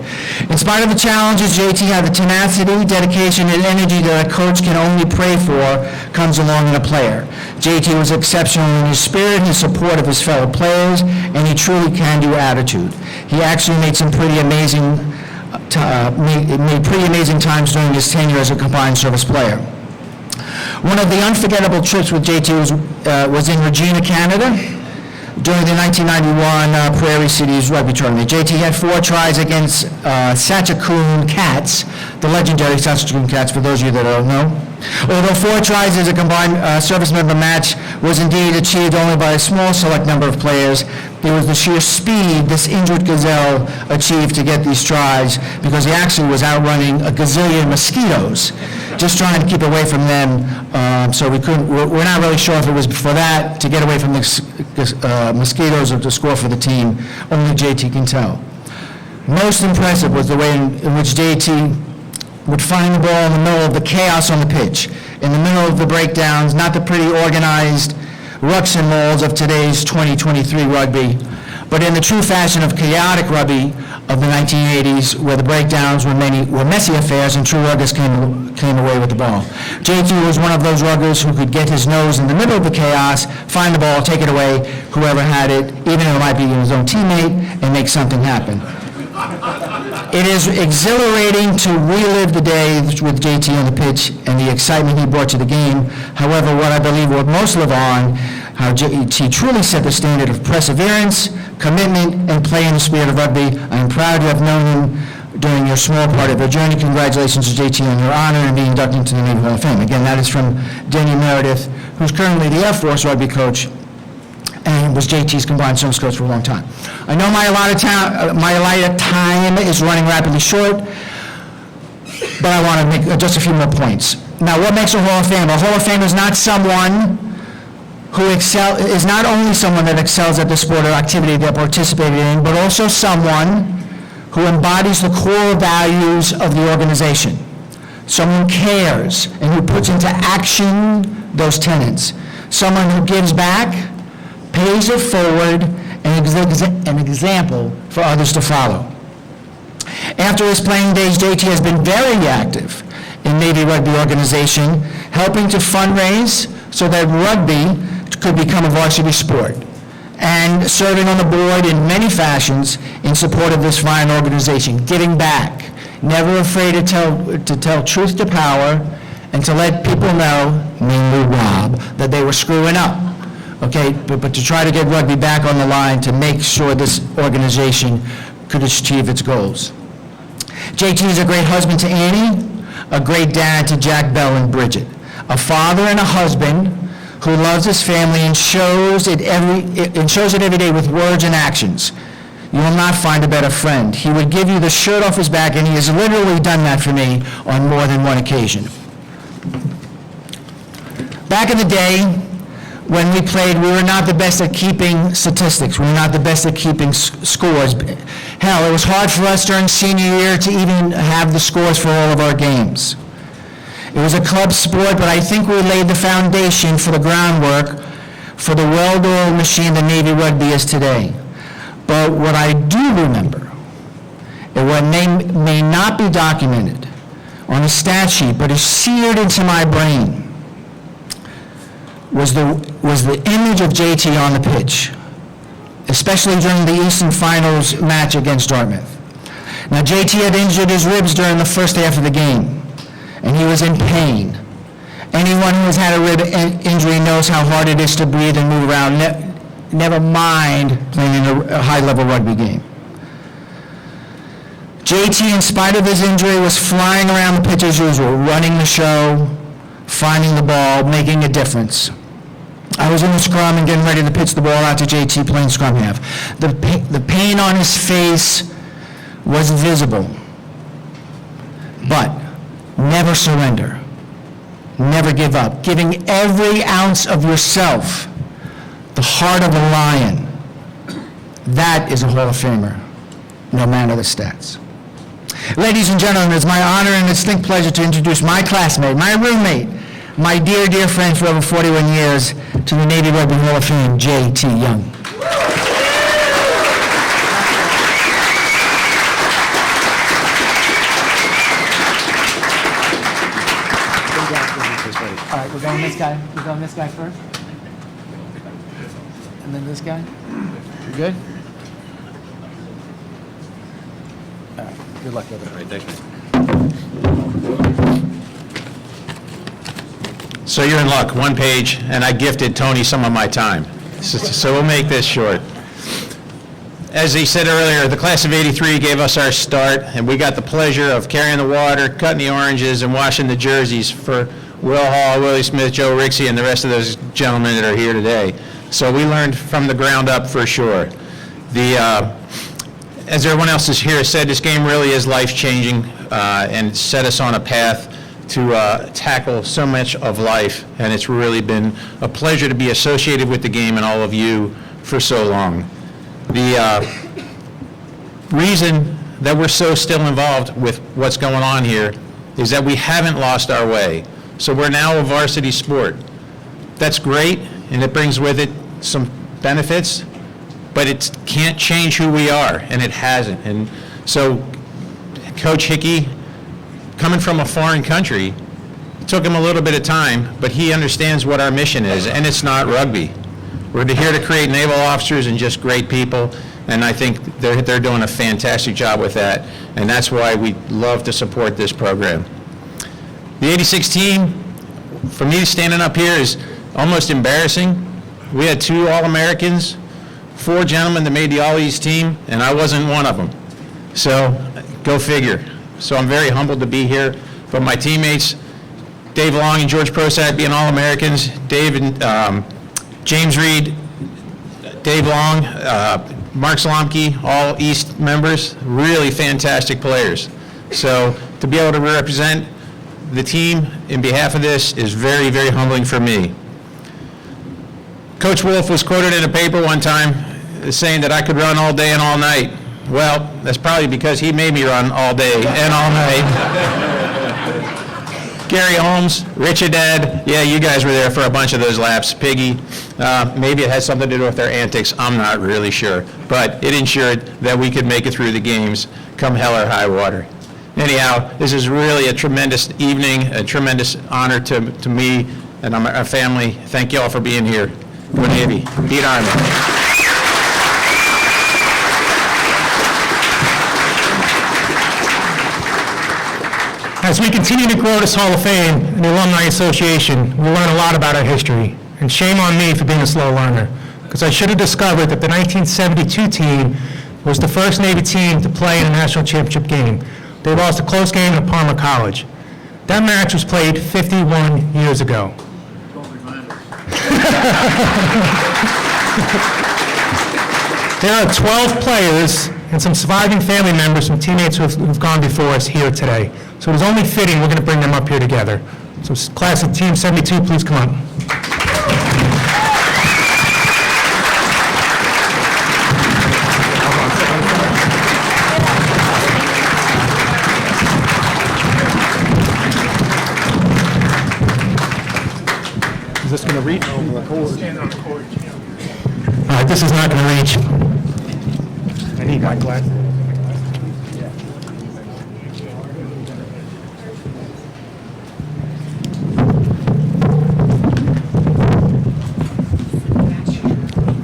In spite of the challenges, JT had the tenacity, dedication, and energy that a coach can only pray for comes along in a player. JT was exceptional in his spirit, his support of his fellow players, and he truly can-do attitude. He actually made some pretty amazing times during his tenure as a combined service player. One of the unforgettable trips with JT was in Regina, Canada, during the 1991 Prairie Cities Rugby Tournament. JT had 4 tries against Saskatoon Cats, the legendary Saskatoon Cats, for those of you that don't know. Although 4 tries as a combined service member match was indeed achieved only by a small select number of players, it was the sheer speed this injured gazelle achieved to get these tries, because he actually was outrunning a gazillion mosquitoes, just trying to keep away from them. So we're not really sure if it was for that, to get away from the mosquitoes, or to score for the team. Only JT can tell. Most impressive was the way in which JT would find the ball in the middle of the chaos on the pitch, in the middle of the breakdowns, not the pretty organized rucks and molds of today's 2023 rugby, but in the true fashion of chaotic rugby, of the 1980s, where the breakdowns were messy affairs and true ruggers came away with the ball. JT was one of those ruggers who could get his nose in the middle of the chaos, find the ball, take it away, whoever had it, even if it might be his own teammate, and make something happen. It is exhilarating to relive the days with JT on the pitch and the excitement he brought to the game. However, what I believe will most live on, how JT truly set the standard of perseverance, commitment, and play in the spirit of rugby. I am proud to have known him during your small part of your journey. Congratulations to JT on your honor and being inducted into the Navy Hall of Fame. Again, that is from Danny Meredith, who's currently the Air Force rugby coach and was JT's combined service coach for a long time. I know my allotted time is running rapidly short, but I want to make just a few more points. Now, what makes a Hall of Famer? A Hall of Famer is not someone who is not only someone that excels at the sport or activity they're participating in, but also someone who embodies the core values of the organization. Someone who cares and who puts into action those tenets. Someone who gives back, pays it forward, and is an example for others to follow. After his playing days, JT has been very active in Navy Rugby organization, helping to fundraise so that rugby could become a varsity sport, and serving on the board in many fashions in support of this fine organization, giving back, never afraid to tell truth to power, and to let people know, mainly Rob, that they were screwing up. Okay, but to try to get rugby back on the line to make sure this organization could achieve its goals. JT is a great husband to Annie, a great dad to Jack, Bell, and Bridget, a father and a husband who loves his family and shows it every day with words and actions. You will not find a better friend. He would give you the shirt off his back, and he has literally done that for me on more than one occasion. Back in the day, when we played, we were not the best at keeping statistics. We were not the best at keeping scores. Hell, it was hard for us during senior year to even have the scores for all of our games. It was a club sport, but I think we laid the foundation for the groundwork for the well-oiled machine that Navy Rugby is today. But what I do remember, and what may not be documented on a stat sheet, but is seared into my brain, was the image of JT on the pitch, especially during the Eastern Finals match against Dartmouth. Now, JT had injured his ribs during the first half of the game, and he was in pain. Anyone who has had a rib injury knows how hard it is to breathe and move around, never mind playing in a high-level rugby game. JT, in spite of his injury, was flying around the pitch as usual, running the show, finding the ball, making a difference. I was in the scrum and getting ready to pitch the ball out to JT playing scrum half. The pain on his face was visible. But never surrender. Never give up. Giving every ounce of yourself, the heart of a lion. That is a Hall of Famer, no matter the stats. Ladies and gentlemen, it's my honor and distinct pleasure to introduce my classmate, my roommate, my dear, dear friend for over 41 years, to the Navy Rugby Hall of Fame, J.T. Young. All right, we're going this guy. We're going this guy first. And then this guy. You good? All right, good luck with it. All right, thank you. So you're in luck, one page, and I gifted Tony some of my time. So we'll make this short. As he said earlier, the class of '83 gave us our start, and we got the pleasure of carrying the water, cutting the oranges, and washing the jerseys for Will Hall, Willie Smith, Joe Rixey, and the rest of those gentlemen that are here today. So we learned from the ground up for sure. As everyone else is here said, this game really is life-changing and set us on a path to tackle so much of life, and it's really been a pleasure to be associated with the game and all of you for so long. The reason that we're so still involved with what's going on here is that we haven't lost our way. So we're now a varsity sport. That's great, and it brings with it some benefits, but it can't change who we are, and it hasn't. And So Coach Hickey, coming from a foreign country, took him a little bit of time, but he understands what our mission is, and it's not rugby. We're here to create naval officers and just great people, and I think they're doing a fantastic job with that, and that's why we love to support this program. The 86 team, for me, standing up here is almost embarrassing. We had 2 All-Americans, 4 gentlemen that made the All-East team, and I wasn't one of them. So, go figure. So I'm very humbled to be here, but my teammates, Dave Long and George Prosat being All-Americans, Dave and James Reed, Dave Long, Mark Slomke, all East members, really fantastic players. So to be able to represent the team in behalf of this is very, very humbling for me. Coach Wolf was quoted in a paper one time saying that I could run all day and all night. Well, that's probably because he made me run all day and all night. Gary Holmes, Rich Haddad, yeah, you guys were there for a bunch of those laps. Piggy, maybe it has something to do with their antics, I'm not really sure. But it ensured that we could make it through the games come hell or high water. Anyhow, this is really a tremendous evening, a tremendous honor to me and our family. Thank you all for being here. Go Navy, beat Army. As we continue to grow this Hall of Fame and the Alumni Association, we learn a lot about our history. And shame on me for being a slow learner, because I should have discovered that the 1972 team was the first Navy team to play in a national championship game. They lost a close game at Palmer College. That match was played 51 years ago. There are 12 players and some surviving family members from teammates who've gone before us here today. So it was only fitting we're going to bring them up here together. So class of Team 72, please come up. Is this going to reach? Stand on the cord. All right, this is not going to reach. I need my glasses.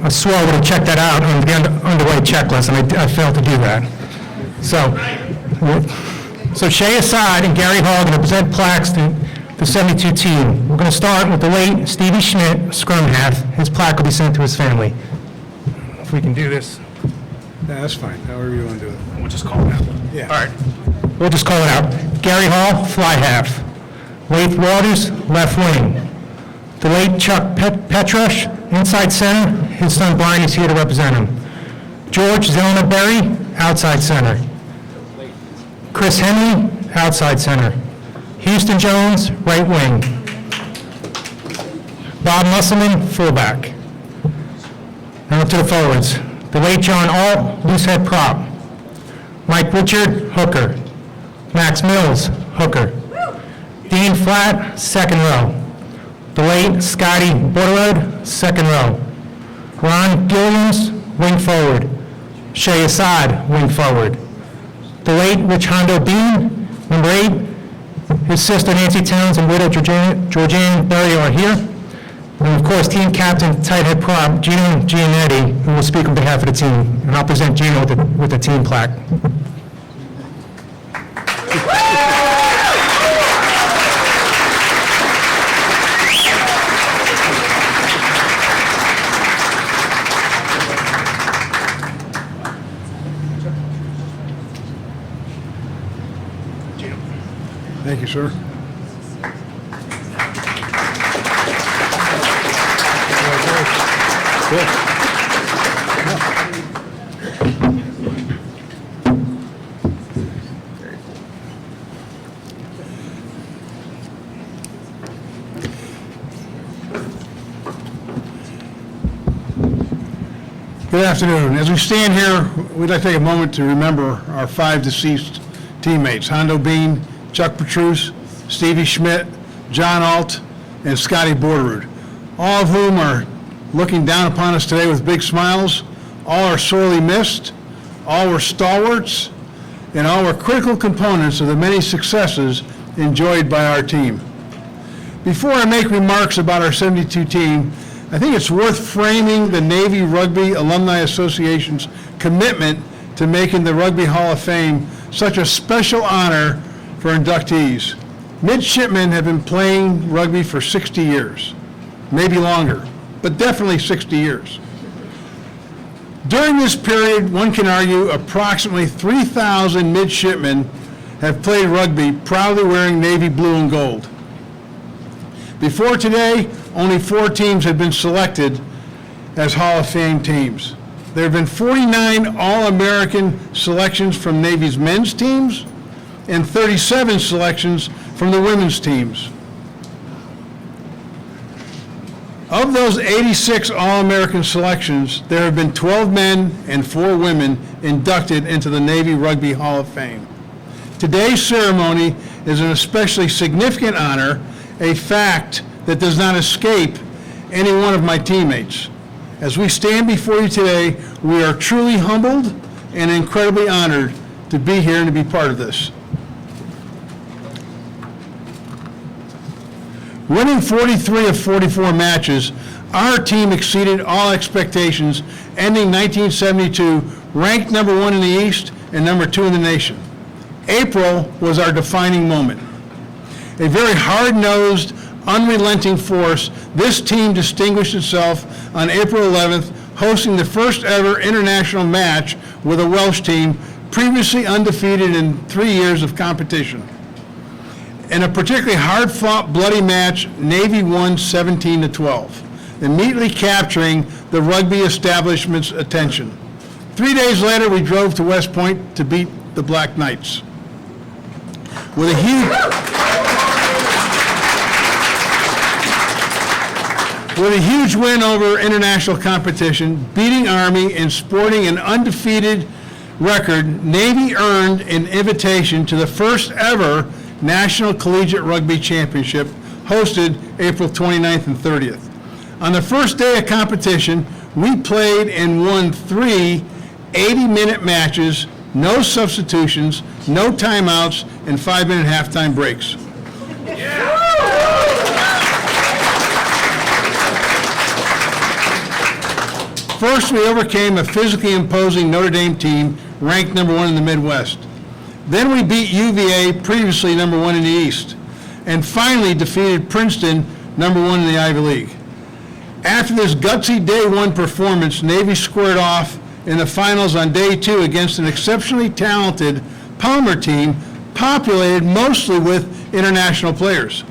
I swore I would have checked that out on the underway checklist, and I failed to do that. So Shay Assad and Gary Hall are going to present plaques to the 72 team. We're going to start with the late Stevie Schmidt, scrum half. His plaque will be sent to his family. If we can do this. Yeah, that's fine, however you want to do it. We'll just call it out. Yeah. All right. We'll just call it out. Gary Hall, fly half. Leith Waters, left wing. The late Chuck Petrush, inside center. His son Brian is here to represent him. George Zelna Berry, outside center. Chris Henry, outside center. Houston Jones, right wing. Bob Musselman, fullback. Now to the forwards. The late John Alt, loose head prop. Mike Richard, hooker. Max Mills, hooker. Dean Flatt, second row. The late Scotty Borderode, second row. Ron Gilliams, wing forward. Shay Assad, wing forward. The late Rich Hondo Bean, number 8. His sister Nancy Towns and widow Georgianne Berry are here. And of course, team captain, tight head prop, Gino Giannetti, who will speak on behalf of the team. And I'll present Gino with the team plaque. Thank you, sir. Good afternoon. As we stand here, we'd like to take a moment to remember our 5 deceased teammates, Hondo Bean, Chuck Petrus, Stevie Schmidt, John Alt, and Scotty Borderud, all of whom are looking down upon us today with big smiles. All are sorely missed. All were stalwarts, and all were critical components of the many successes enjoyed by our team. Before I make remarks about our 72 team, I think it's worth framing the Navy Rugby Alumni Association's commitment to making the Rugby Hall of Fame such a special honor for inductees. Midshipmen have been playing rugby for 60 years, maybe longer, but definitely 60 years. During this period, one can argue approximately 3,000 midshipmen have played rugby, proudly wearing Navy blue and gold. Before today, only 4 teams have been selected as Hall of Fame teams. There have been 49 All-American selections from Navy's men's teams and 37 selections from the women's teams. Of those 86 All-American selections, there have been 12 men and 4 women inducted into the Navy Rugby Hall of Fame. Today's ceremony is an especially significant honor, a fact that does not escape any one of my teammates. As we stand before you today, we are truly humbled and incredibly honored to be here and to be part of this. Winning 43 of 44 matches, our team exceeded all expectations, ending 1972 ranked number 1 in the East and number 2 in the nation. April was our defining moment. A very hard-nosed, unrelenting force, this team distinguished itself on April 11th, hosting the first ever international match with a Welsh team, previously undefeated in 3 years of competition. In a particularly hard-fought, bloody match, Navy won 17-12, immediately capturing the rugby establishment's attention. 3 days later, we drove to West Point to beat the Black Knights. With a huge win over international competition, beating Army and sporting an undefeated record, Navy earned an invitation to the first ever National Collegiate Rugby Championship, hosted April 29th and 30th. On the first day of competition, we played and won 3 80-minute matches, no substitutions, no timeouts, and 5-minute halftime breaks. First, we overcame a physically imposing Notre Dame team ranked number 1 in the Midwest. Then we beat UVA, previously number 1 in the East, and finally defeated Princeton, number 1 in the Ivy League. After this gutsy day 1 performance, Navy squared off in the finals on day 2 against an exceptionally talented Palmer team, populated mostly with international players.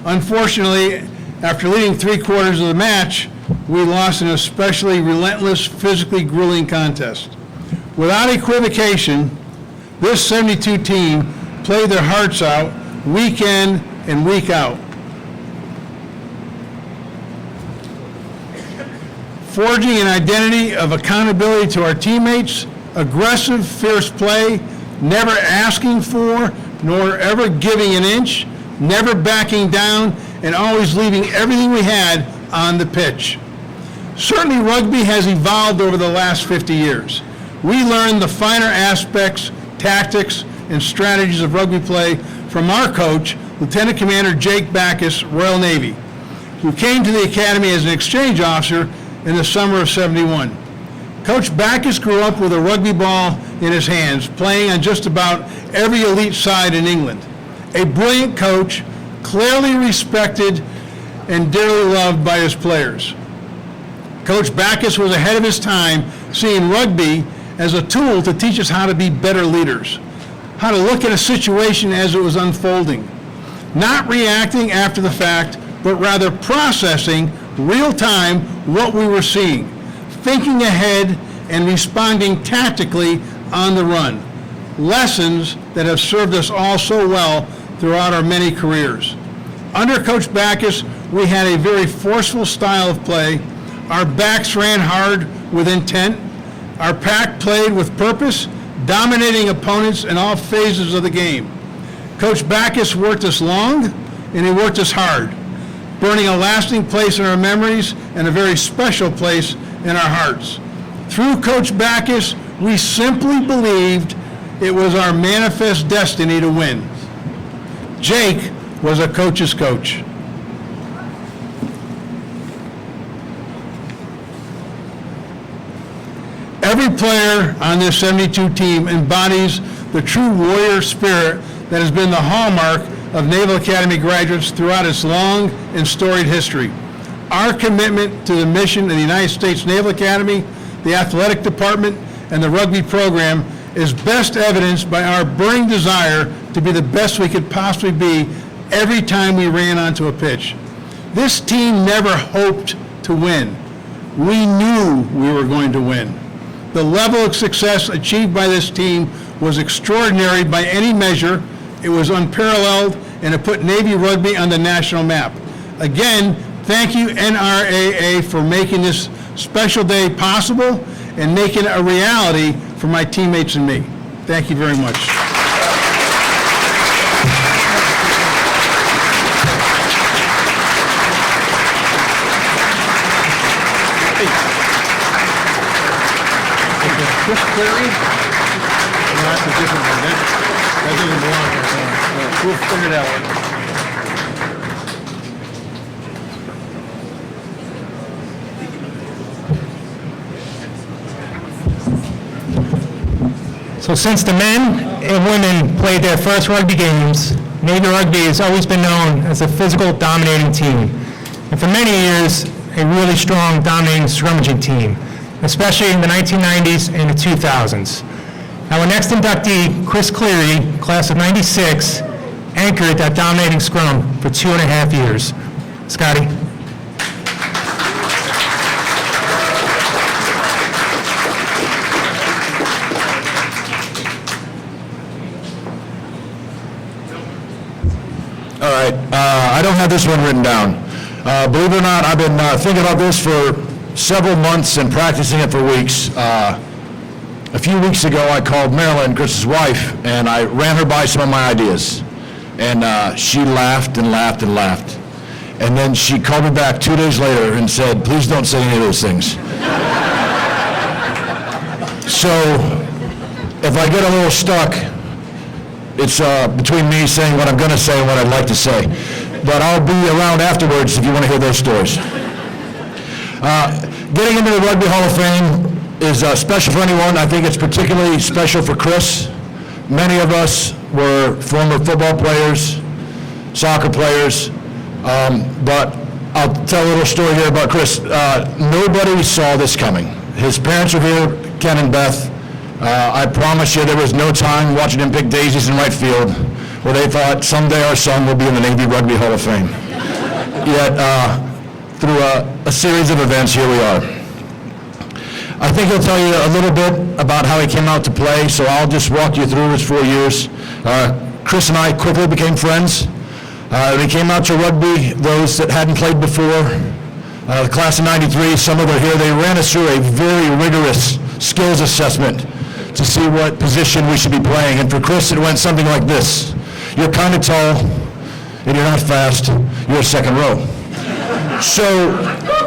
Unfortunately, after leading 3/4 of the match, we lost in an especially relentless, physically grueling contest. Without equivocation, this 72 team played their hearts out week in and week out, forging an identity of accountability to our teammates, aggressive, fierce play, never asking for nor ever giving an inch, never backing down, and always leaving everything we had on the pitch. Certainly, rugby has evolved over the last 50 years. We learned the finer aspects, tactics, and strategies of rugby play from our coach, Lieutenant Commander Jake Backus, Royal Navy, who came to the Academy as an exchange officer in the summer of '71. Coach Backus grew up with a rugby ball in his hands, playing on just about every elite side in England. A brilliant coach, clearly respected and dearly loved by his players. Coach Backus was ahead of his time, seeing rugby as a tool to teach us how to be better leaders, how to look at a situation as it was unfolding, not reacting after the fact, but rather processing real-time what we were seeing, thinking ahead and responding tactically on the run. Lessons that have served us all so well throughout our many careers. Under Coach Backus, we had a very forceful style of play. Our backs ran hard with intent. Our pack played with purpose, dominating opponents in all phases of the game. Coach Backus worked us long, and he worked us hard, burning a lasting place in our memories and a very special place in our hearts. Through Coach Backus, we simply believed It was our manifest destiny to win. Jake was a coach's coach. Every player on this 72 team embodies the true warrior spirit that has been the hallmark of Naval Academy graduates throughout its long and storied history. Our commitment to the mission of the United States Naval Academy, the athletic department, and the rugby program is best evidenced by our burning desire to be the best we could possibly be every time we ran onto a pitch. This team never hoped to win. We knew we were going to win. The level of success achieved by this team was extraordinary by any measure. It was unparalleled, and it put Navy rugby on the national map. Again, thank you, NRAA, for making this special day possible and making it a reality for my teammates and me. Thank you very much. Chris Cleary? No, that's a different one. That doesn't belong here. We'll figure that one. So since the men and women played their first rugby games, Navy Rugby has always been known as a physical, dominating team. And for many years, a really strong, dominating, scrummaging team, especially in the 1990s and the 2000s. Our next inductee, Chris Cleary, class of '96, anchored that dominating scrum for 2.5 years. Scotty? All right, I don't have this one written down. Believe it or not, I've been thinking about this for several months and practicing it for weeks. A few weeks ago, I called Marilyn, Chris's wife, and I ran her by some of my ideas. And she laughed and laughed and laughed. And then she called me back 2 days later and said, please don't say any of those things. So if I get a little stuck, it's between me saying what I'm going to say and what I'd like to say. But I'll be around afterwards if you want to hear those stories. Getting into the Rugby Hall of Fame is special for anyone. I think it's particularly special for Chris. Many of us were former football players, soccer players, but I'll tell a little story here about Chris. Nobody saw this coming. His parents are here, Ken and Beth. I promise you there was no time watching him pick daisies in right field where they thought someday our son will be in the Navy Rugby Hall of Fame. Yet, through a series of events, here we are. I think he'll tell you a little bit about how he came out to play, so I'll just walk you through his 4 years. Chris and I quickly became friends. When he came out to rugby, those that hadn't played before, the class of '93, some of them are here, they ran us through a very rigorous skills assessment to see what position we should be playing. And for Chris, it went something like this. You're kind of tall, and you're not fast, you're second row. So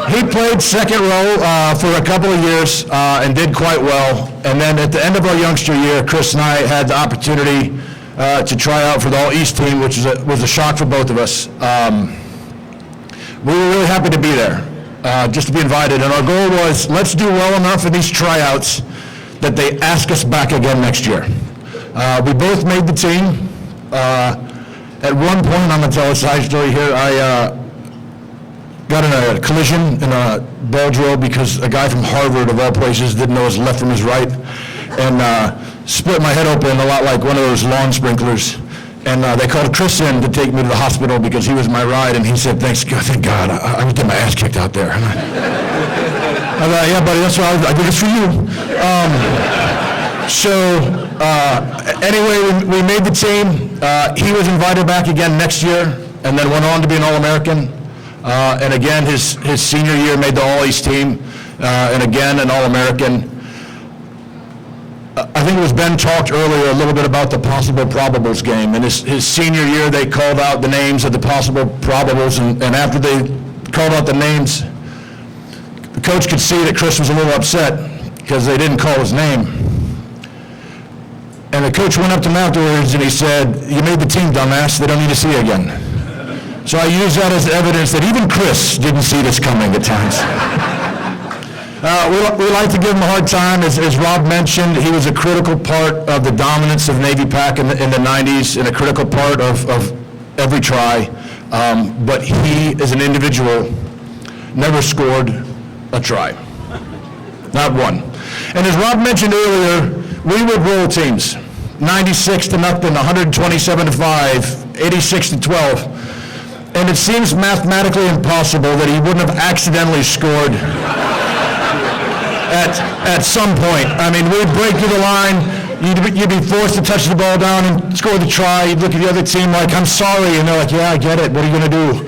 he played second row for a couple of years and did quite well. And then at the end of our youngster year, Chris and I had the opportunity to try out for the All-East team, which was a shock for both of us. We were really happy to be there, just to be invited. And our goal was, let's do well enough in these tryouts that they ask us back again next year. We both made the team. At one point, I'm going to tell a side story here, I got in a collision in a ball drill because a guy from Harvard, of all places, didn't know his left from his right, and split my head open a lot like one of those lawn sprinklers. And they called Chris in to take me to the hospital because he was my ride, and he said, thank God, I was getting my ass kicked out there. I thought, yeah, buddy, that's right, I did this for you. Anyway, we made the team. He was invited back again next year, and then went on to be an All-American. And again, his senior year made the All-East team, and again, an All-American. I think it was Ben talked earlier a little bit about the possible probables game. And his senior year, they called out the names of the possible probables, and after they called out the names, the coach could see that Chris was a little upset because they didn't call his name. And the coach went up to him afterwards and he said, "You made the team, dumbass. They don't need to see you again." So I use that as evidence that even Chris didn't see this coming at times. We like to give him a hard time. As Rob mentioned, he was a critical part of the dominance of Navy Pac in the 90s and a critical part of every try. But he, as an individual, never scored a try. Not one. And as Rob mentioned earlier, we would roll teams. 96-0, 127-5, 86-12. And it seems mathematically impossible that he wouldn't have accidentally scored at some point. I mean, we'd break through the line, you'd be forced to touch the ball down and score the try. You'd look at the other team like, "I'm sorry," and they're like, "Yeah, I get it. What are you going to do?"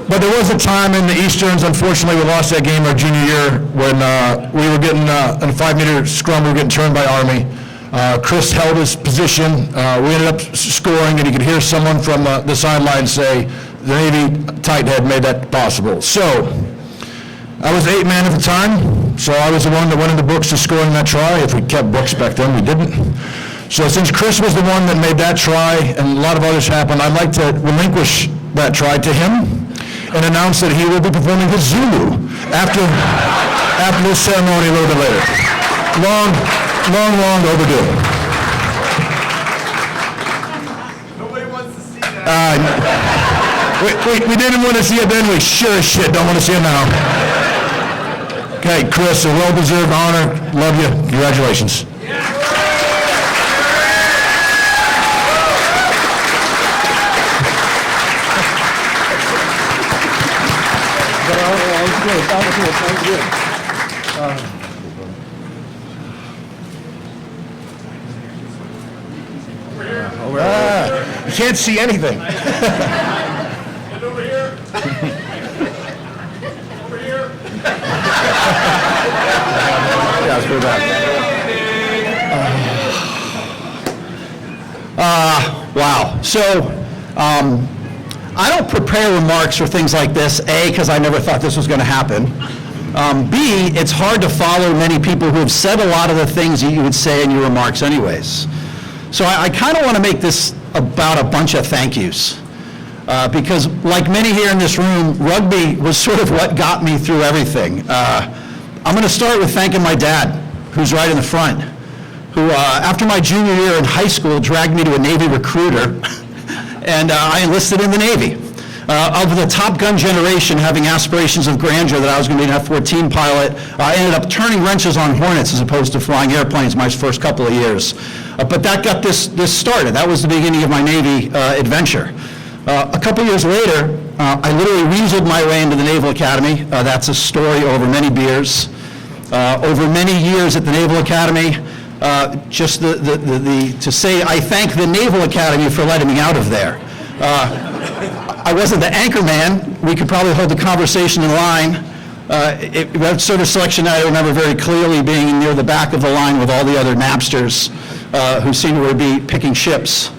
But there was a time in the Easterns, unfortunately, we lost that game our junior year when we were getting, in a 5-meter scrum, we were getting turned by Army. Chris held his position. We ended up scoring, and you could hear someone from the sideline say, "The Navy tight head made that possible." So, I was 8-man at the time, so I was the one that went in the books to scoring that try. If we kept books back then, we didn't. So since Chris was the one that made that try, and a lot of others happened, I'd like to relinquish that try to him and announce that he will be performing his Zulu after this ceremony a little bit later. Long overdue. Nobody wants to see that. We didn't want to see it then, we sure as shit don't want to see it now. Okay, Chris, a well-deserved honor. Love you. Congratulations. You can't see anything. And over here. Over here. Wow. So, I don't prepare remarks for things like this, A, because I never thought this was going to happen. B, it's hard to follow many people who have said a lot of the things that you would say in your remarks anyways. So I kind of want to make this about a bunch of thank yous. Because like many here in this room, rugby was sort of what got me through everything. I'm going to start with thanking my dad, who's right in the front, who after my junior year in high school dragged me to a Navy recruiter, and I enlisted in the Navy. Of the Top Gun generation having aspirations of grandeur that I was going to be an F-14 pilot, I ended up turning wrenches on Hornets as opposed to flying airplanes my first couple of years. But that got this started. That was the beginning of my Navy adventure. A couple years later, I literally weaseled my way into the Naval Academy. That's a story over many beers. Over many years at the Naval Academy, just to say I thank the Naval Academy for letting me out of there. I wasn't the anchor man. We could probably hold the conversation in line. That sort of selection I remember very clearly being near the back of the line with all the other Napsters who seemed to be picking ships.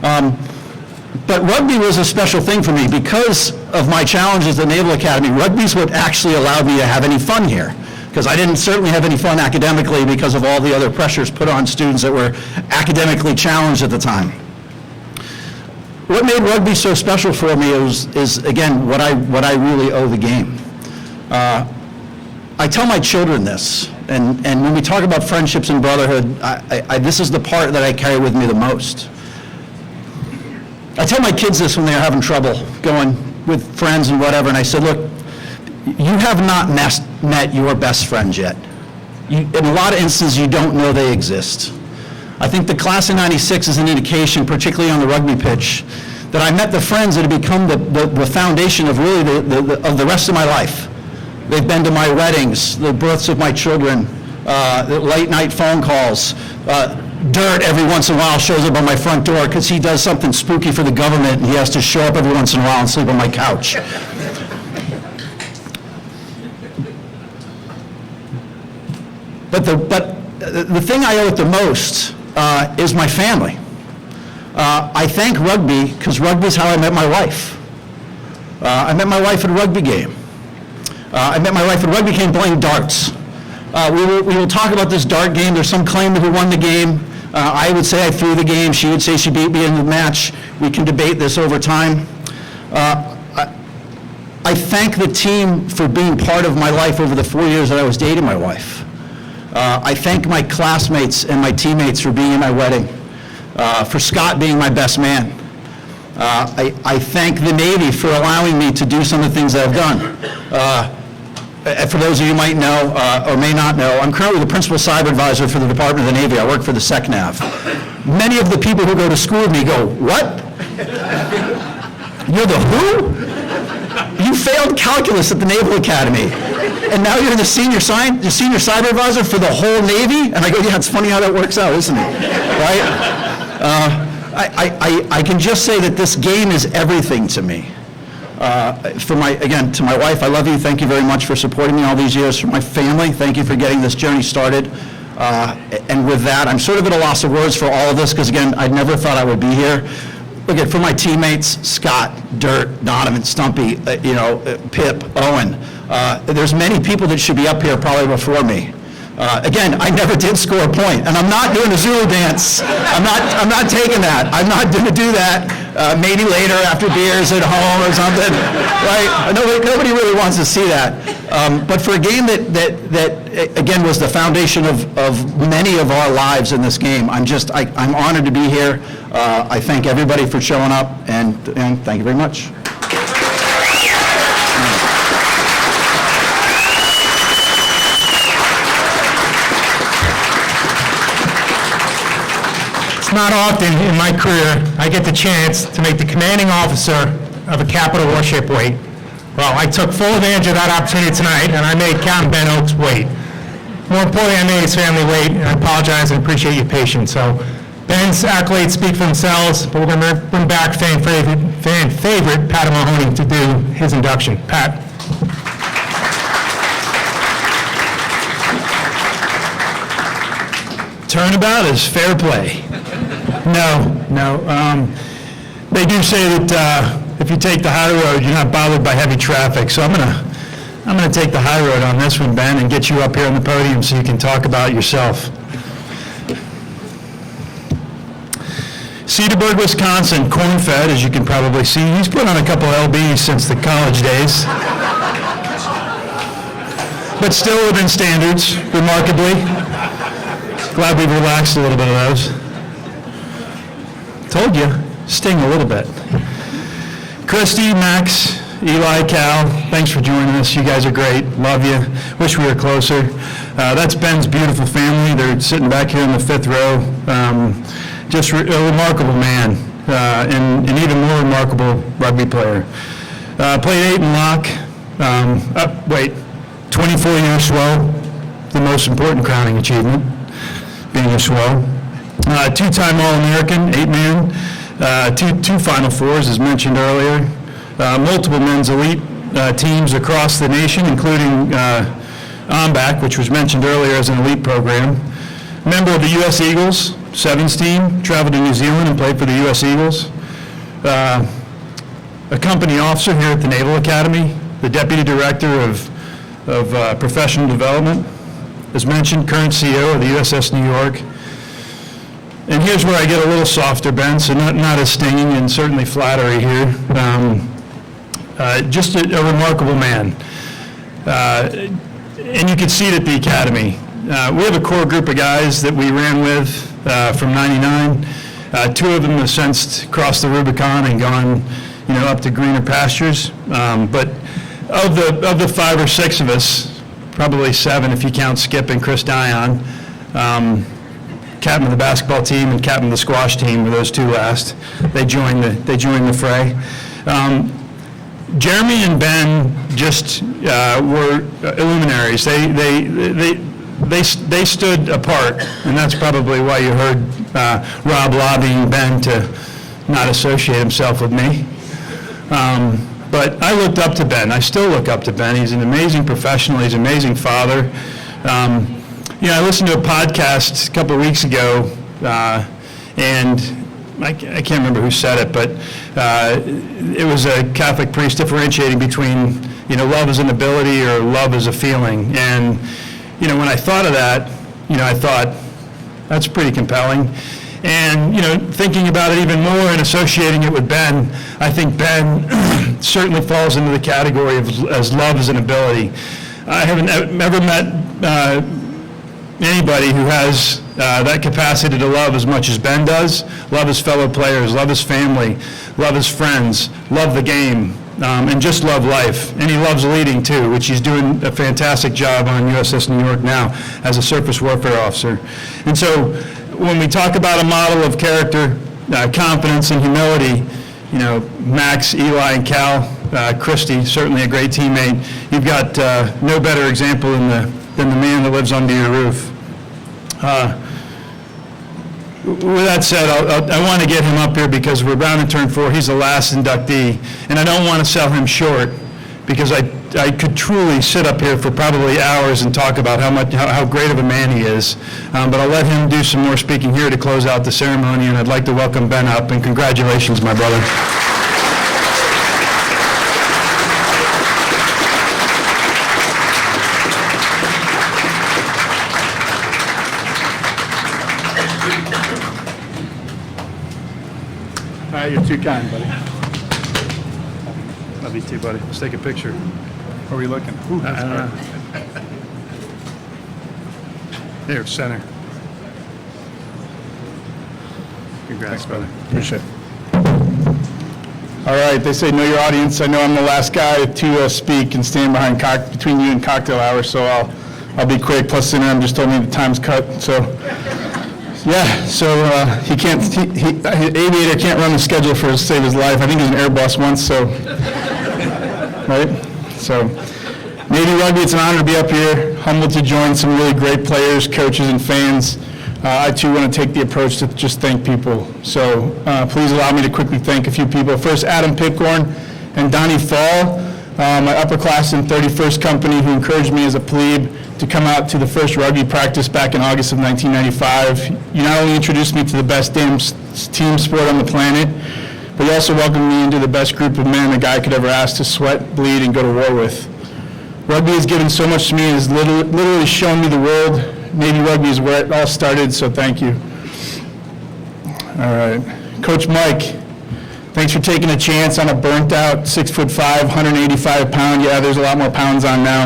But rugby was a special thing for me because of my challenges at the Naval Academy. Rugby's what actually allowed me to have any fun here, because I didn't certainly have any fun academically because of all the other pressures put on students that were academically challenged at the time. What made rugby so special for me is again, what I really owe the game. I tell my children this, and when we talk about friendships and brotherhood, this is the part that I carry with me the most. I tell my kids this when they're having trouble going with friends and whatever, and I said, look, you have not met your best friends yet. In a lot of instances, you don't know they exist. I think the class of '96 is an indication, particularly on the rugby pitch, that I met the friends that have become the foundation of really of the rest of my life. They've been to my weddings, the births of my children, the late night phone calls. Dirt every once in a while shows up on my front door because he does something spooky for the government and he has to show up every once in a while and sleep on my couch. But the thing I owe it the most is my family. I thank rugby because rugby is how I met my wife. I met my wife at a rugby game. I met my wife at a rugby game playing darts. We will talk about this dart game. There's some claim to who won the game. I would say I threw the game. She would say she beat me in the match. We can debate this over time. I thank the team for being part of my life over the 4 years that I was dating my wife. I thank my classmates and my teammates for being in my wedding, for Scott being my best man. I thank the Navy for allowing me to do some of the things that I've done. For those of you who might know or may not know, I'm currently the principal cyber advisor for the Department of the Navy. I work for the SecNav. Many of the people who go to school with me go, "What? You're the who? You failed calculus at the Naval Academy, and now you're the senior cyber advisor for the whole Navy?" And I go, "Yeah, it's funny how that works out, isn't it?" Right? I can just say that this game is everything to me. To my wife, I love you. Thank you very much for supporting me all these years. For my family, thank you for getting this journey started. And with that, I'm sort of at a loss of words for all of this because, again, I never thought I would be here. Again, for my teammates, Scott, Dirt, Donovan, Stumpy, Pip, Owen, there's many people that should be up here probably before me. Again, I never did score a point, and I'm not doing a Zulu dance. I'm not taking that. I'm not going to do that. Maybe later after beers at home or something, right? Nobody really wants to see that. But for a game that again was the foundation of many of our lives in this game, I'm honored to be here. I thank everybody for showing up, and thank you very much. It's not often in my career I get the chance to make the commanding officer of a capital warship wait. Well, I took full advantage of that opportunity tonight, and I made Captain Ben Oaks wait. More importantly, I made his family wait, and I apologize and appreciate your patience. So Ben's accolades speak for themselves, but we're going to bring back fan favorite Pat Mahoney to do his induction. Pat. Turnabout is fair play. No. They do say that if you take the high road, you're not bothered by heavy traffic. So I'm gonna take the high road on this one, Ben, and get you up here on the podium so you can talk about yourself. Cedarburg, Wisconsin, corn-fed, as you can probably see. He's put on a couple LBs since the college days. But still within standards, remarkably. Glad we've relaxed a little bit of those. Told you, sting a little bit. Christy, Max, Eli, Cal, thanks for joining us. You guys are great. Love you. Wish we were closer. That's Ben's beautiful family. They're sitting back here in the fifth row. Just a remarkable man, and an even more remarkable rugby player. Played 8 in lock. 24-year swell, the most important crowning achievement, being a swell. Two-time All-American, 8-man, two Final Fours, as mentioned earlier. Multiple men's elite teams across the nation, including OMBAC, which was mentioned earlier as an elite program. Member of the U.S. Eagles, Sevens team, traveled to New Zealand and played for the U.S. Eagles. A company officer here at the Naval Academy, the Deputy Director of Professional Development. As mentioned, current CEO of the USS New York. And here's where I get a little softer, Ben, so not as stinging and certainly flattery here. Just a remarkable man. And you can see it at the Academy. We have a core group of guys that we ran with from '99. 2 of them have since crossed the Rubicon and gone, up to greener pastures. But of the 5 or 6 of us, probably 7 if you count Skip and Chris Dion, captain of the basketball team and captain of the squash team were those 2 last. They joined the fray. Jeremy and Ben just were luminaries. They stood apart, and that's probably why you heard Rob lobbying Ben to not associate himself with me. But I looked up to Ben. I still look up to Ben. He's an amazing professional. He's an amazing father. I listened to a podcast a couple of weeks ago, and I can't remember who said it, but it was a Catholic priest differentiating between, love as an ability or love as a feeling. And when I thought of that, I thought, that's pretty compelling. And, thinking about it even more and associating it with Ben, I think Ben certainly falls into the category of as love as an ability. I haven't ever met anybody who has that capacity to love as much as Ben does, love his fellow players, love his family, love his friends, love the game, and just love life. And he loves leading too, which he's doing a fantastic job on USS New York now as a surface warfare officer. And so when we talk about a model of character, confidence, and humility, Max, Eli, and Cal, Christy, certainly a great teammate. You've got no better example than the man that lives under your roof. With that said, I want to get him up here because we're bound to turn 4. He's the last inductee, and I don't want to sell him short because I could truly sit up here for probably hours and talk about how great of a man he is. But I'll let him do some more speaking here to close out the ceremony, and I'd like to welcome Ben up, and congratulations, my brother. All right, you're too kind, buddy. Love you too, buddy. Let's take a picture. Where are we looking? Ooh, I don't know. There, center. Congrats, brother. Appreciate it. All right, they say know your audience. I know I'm the last guy to speak and stand behind between you and cocktail hour, so I'll be quick. Plus, Interim just told me the time's cut, so yeah. So aviator can't run the schedule to save his life. I think he was an Airbus once, so right. So Navy Rugby, it's an honor to be up here. Humbled to join some really great players, coaches, and fans. I, too, want to take the approach to just thank people. So please allow me to quickly thank a few people. First, Adam Pickcorn and Donnie Fall, my upperclassmen 31st Company, who encouraged me as a plebe to come out to the first rugby practice back in August of 1995. You not only introduced me to the best damn team sport on the planet, but you also welcomed me into the best group of men a guy could ever ask to sweat, bleed, and go to war with. Rugby has given so much to me and has literally shown me the world. Navy Rugby is where it all started, so thank you. All right. Coach Mike, thanks for taking a chance on a burnt-out 6'5", 185-pound, yeah, there's a lot more pounds on now,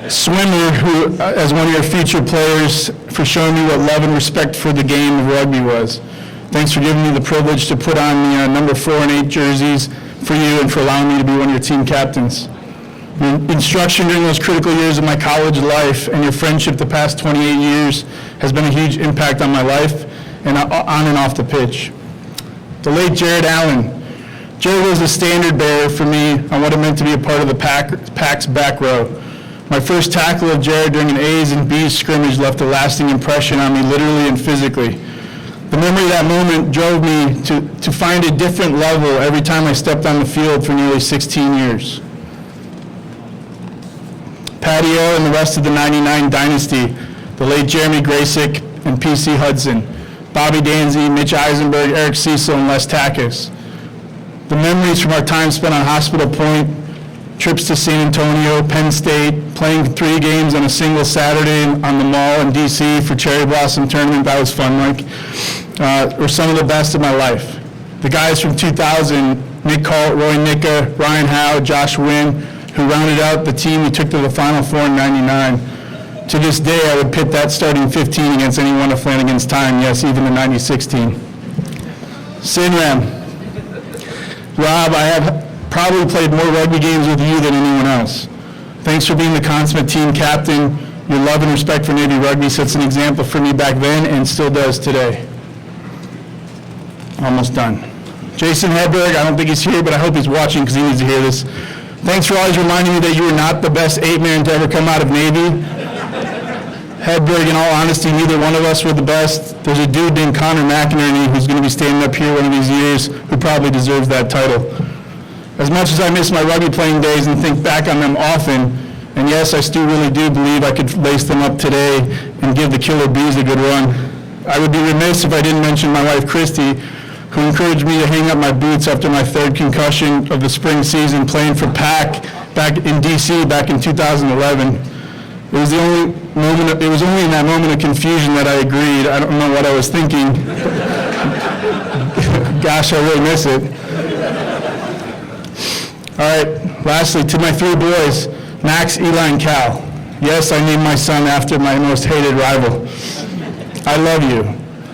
swimmer who, as one of your future players, for showing me what love and respect for the game of rugby was. Thanks for giving me the privilege to put on the number 4 and 8 jerseys for you and for allowing me to be one of your team captains. Your instruction during those critical years of my college life and your friendship the past 28 years has been a huge impact on my life and on and off the pitch. The late Jared Allen. Jared was the standard bearer for me on what it meant to be a part of the Pack's back row. My first tackle of Jared during an A's and B's scrimmage left a lasting impression on me literally and physically. The memory of that moment drove me to find a different level every time I stepped on the field for nearly 16 years. Patty O and the rest of the 99 dynasty, the late Jeremy Graysick and P.C. Hudson, Bobby Danzy, Mitch Eisenberg, Eric Cecil, and Les Takis. The memories from our time spent on Hospital Point, trips to San Antonio, Penn State, playing 3 games on a single Saturday on the mall in D.C. for Cherry Blossom Tournament, that was fun, Mike, were some of the best of my life. The guys from 2000, Nick Colt, Roy Nicka, Ryan Howe, Josh Wynn, who rounded out the team we took to the Final Four in '99. To this day, I would pit that starting 15 against any one of Flanagan's time, yes, even the '96 team. Sinram. Rob, I have probably played more rugby games with you than anyone else. Thanks for being the consummate team captain. Your love and respect for Navy Rugby sets an example for me back then and still does today. Almost done. Jason Hedberg, I don't think he's here, but I hope he's watching because he needs to hear this. Thanks for always reminding me that you were not the best 8-man to ever come out of Navy. Hedberg, in all honesty, neither one of us were the best. There's a dude named Connor McInerney who's going to be standing up here one of these years who probably deserves that title. As much as I miss my rugby playing days and think back on them often, and yes, I still really do believe I could lace them up today and give the Killer Bees a good run, I would be remiss if I didn't mention my wife, Christy, who encouraged me to hang up my boots after my 3rd concussion of the spring season playing for PAC back in D.C. back in 2011. It It was only in that moment of confusion that I agreed. I don't know what I was thinking. Gosh, I really miss it. All right, lastly, to my three boys, Max, Eli, and Cal. Yes, I named my son after my most hated rival. I love you.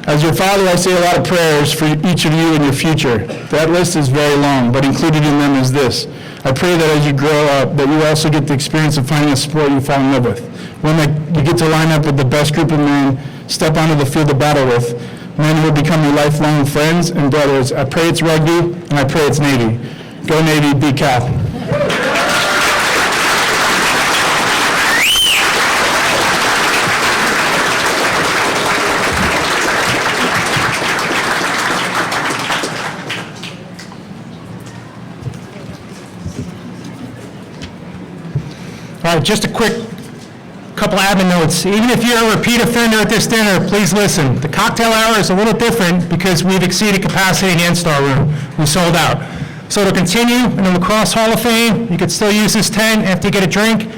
As your father, I say a lot of prayers for each of you in your future. That list is very long, but included in them is this. I pray that as you grow up, that you also get the experience of finding a sport you fall in love with. One that you get to line up with the best group of men, step onto the field of battle with, men who will become your lifelong friends and brothers. I pray it's rugby, and I pray it's Navy. Go Navy, beat Cal. All right, just a quick couple admin notes. Even if you're a repeat offender at this dinner, please listen. The cocktail hour is a little different because we've exceeded capacity in the N-Star room. We sold out. So to continue in the Lacrosse Hall of Fame, you could still use this tent after you get a drink.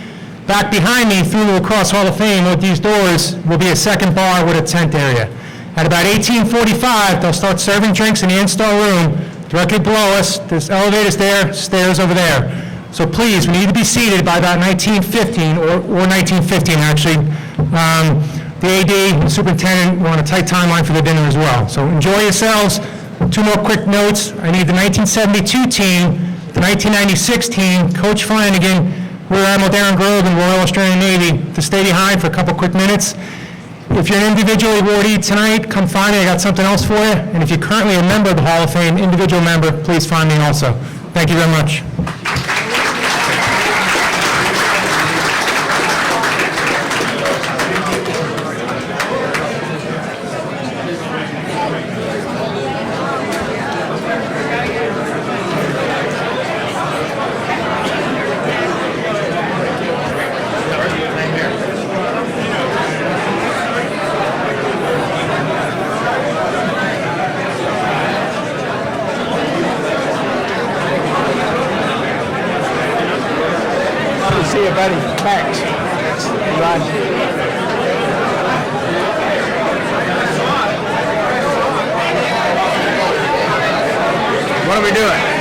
Back behind me, through the Lacrosse Hall of Fame, with these doors, will be a second bar with a tent area. At about 18:45, they'll start serving drinks in the N-Star room. Directly below us, there's elevators there, stairs over there. So please, we need to be seated by about 19:15, or 19:15, actually. The AD, the superintendent, we're on a tight timeline for the dinner as well. So enjoy yourselves. Two more quick notes. I need the 1972 team, the 1996 team, Coach Flanagan, Rear Admiral Darren Grove, and Royal Australian Navy to stay behind for a couple quick minutes. If you're an individual awardee tonight, come find me. I got something else for you. And if you're currently a member of the Hall of Fame, individual member, please find me also. Thank you very much. See you, buddy. Max. What are we doing?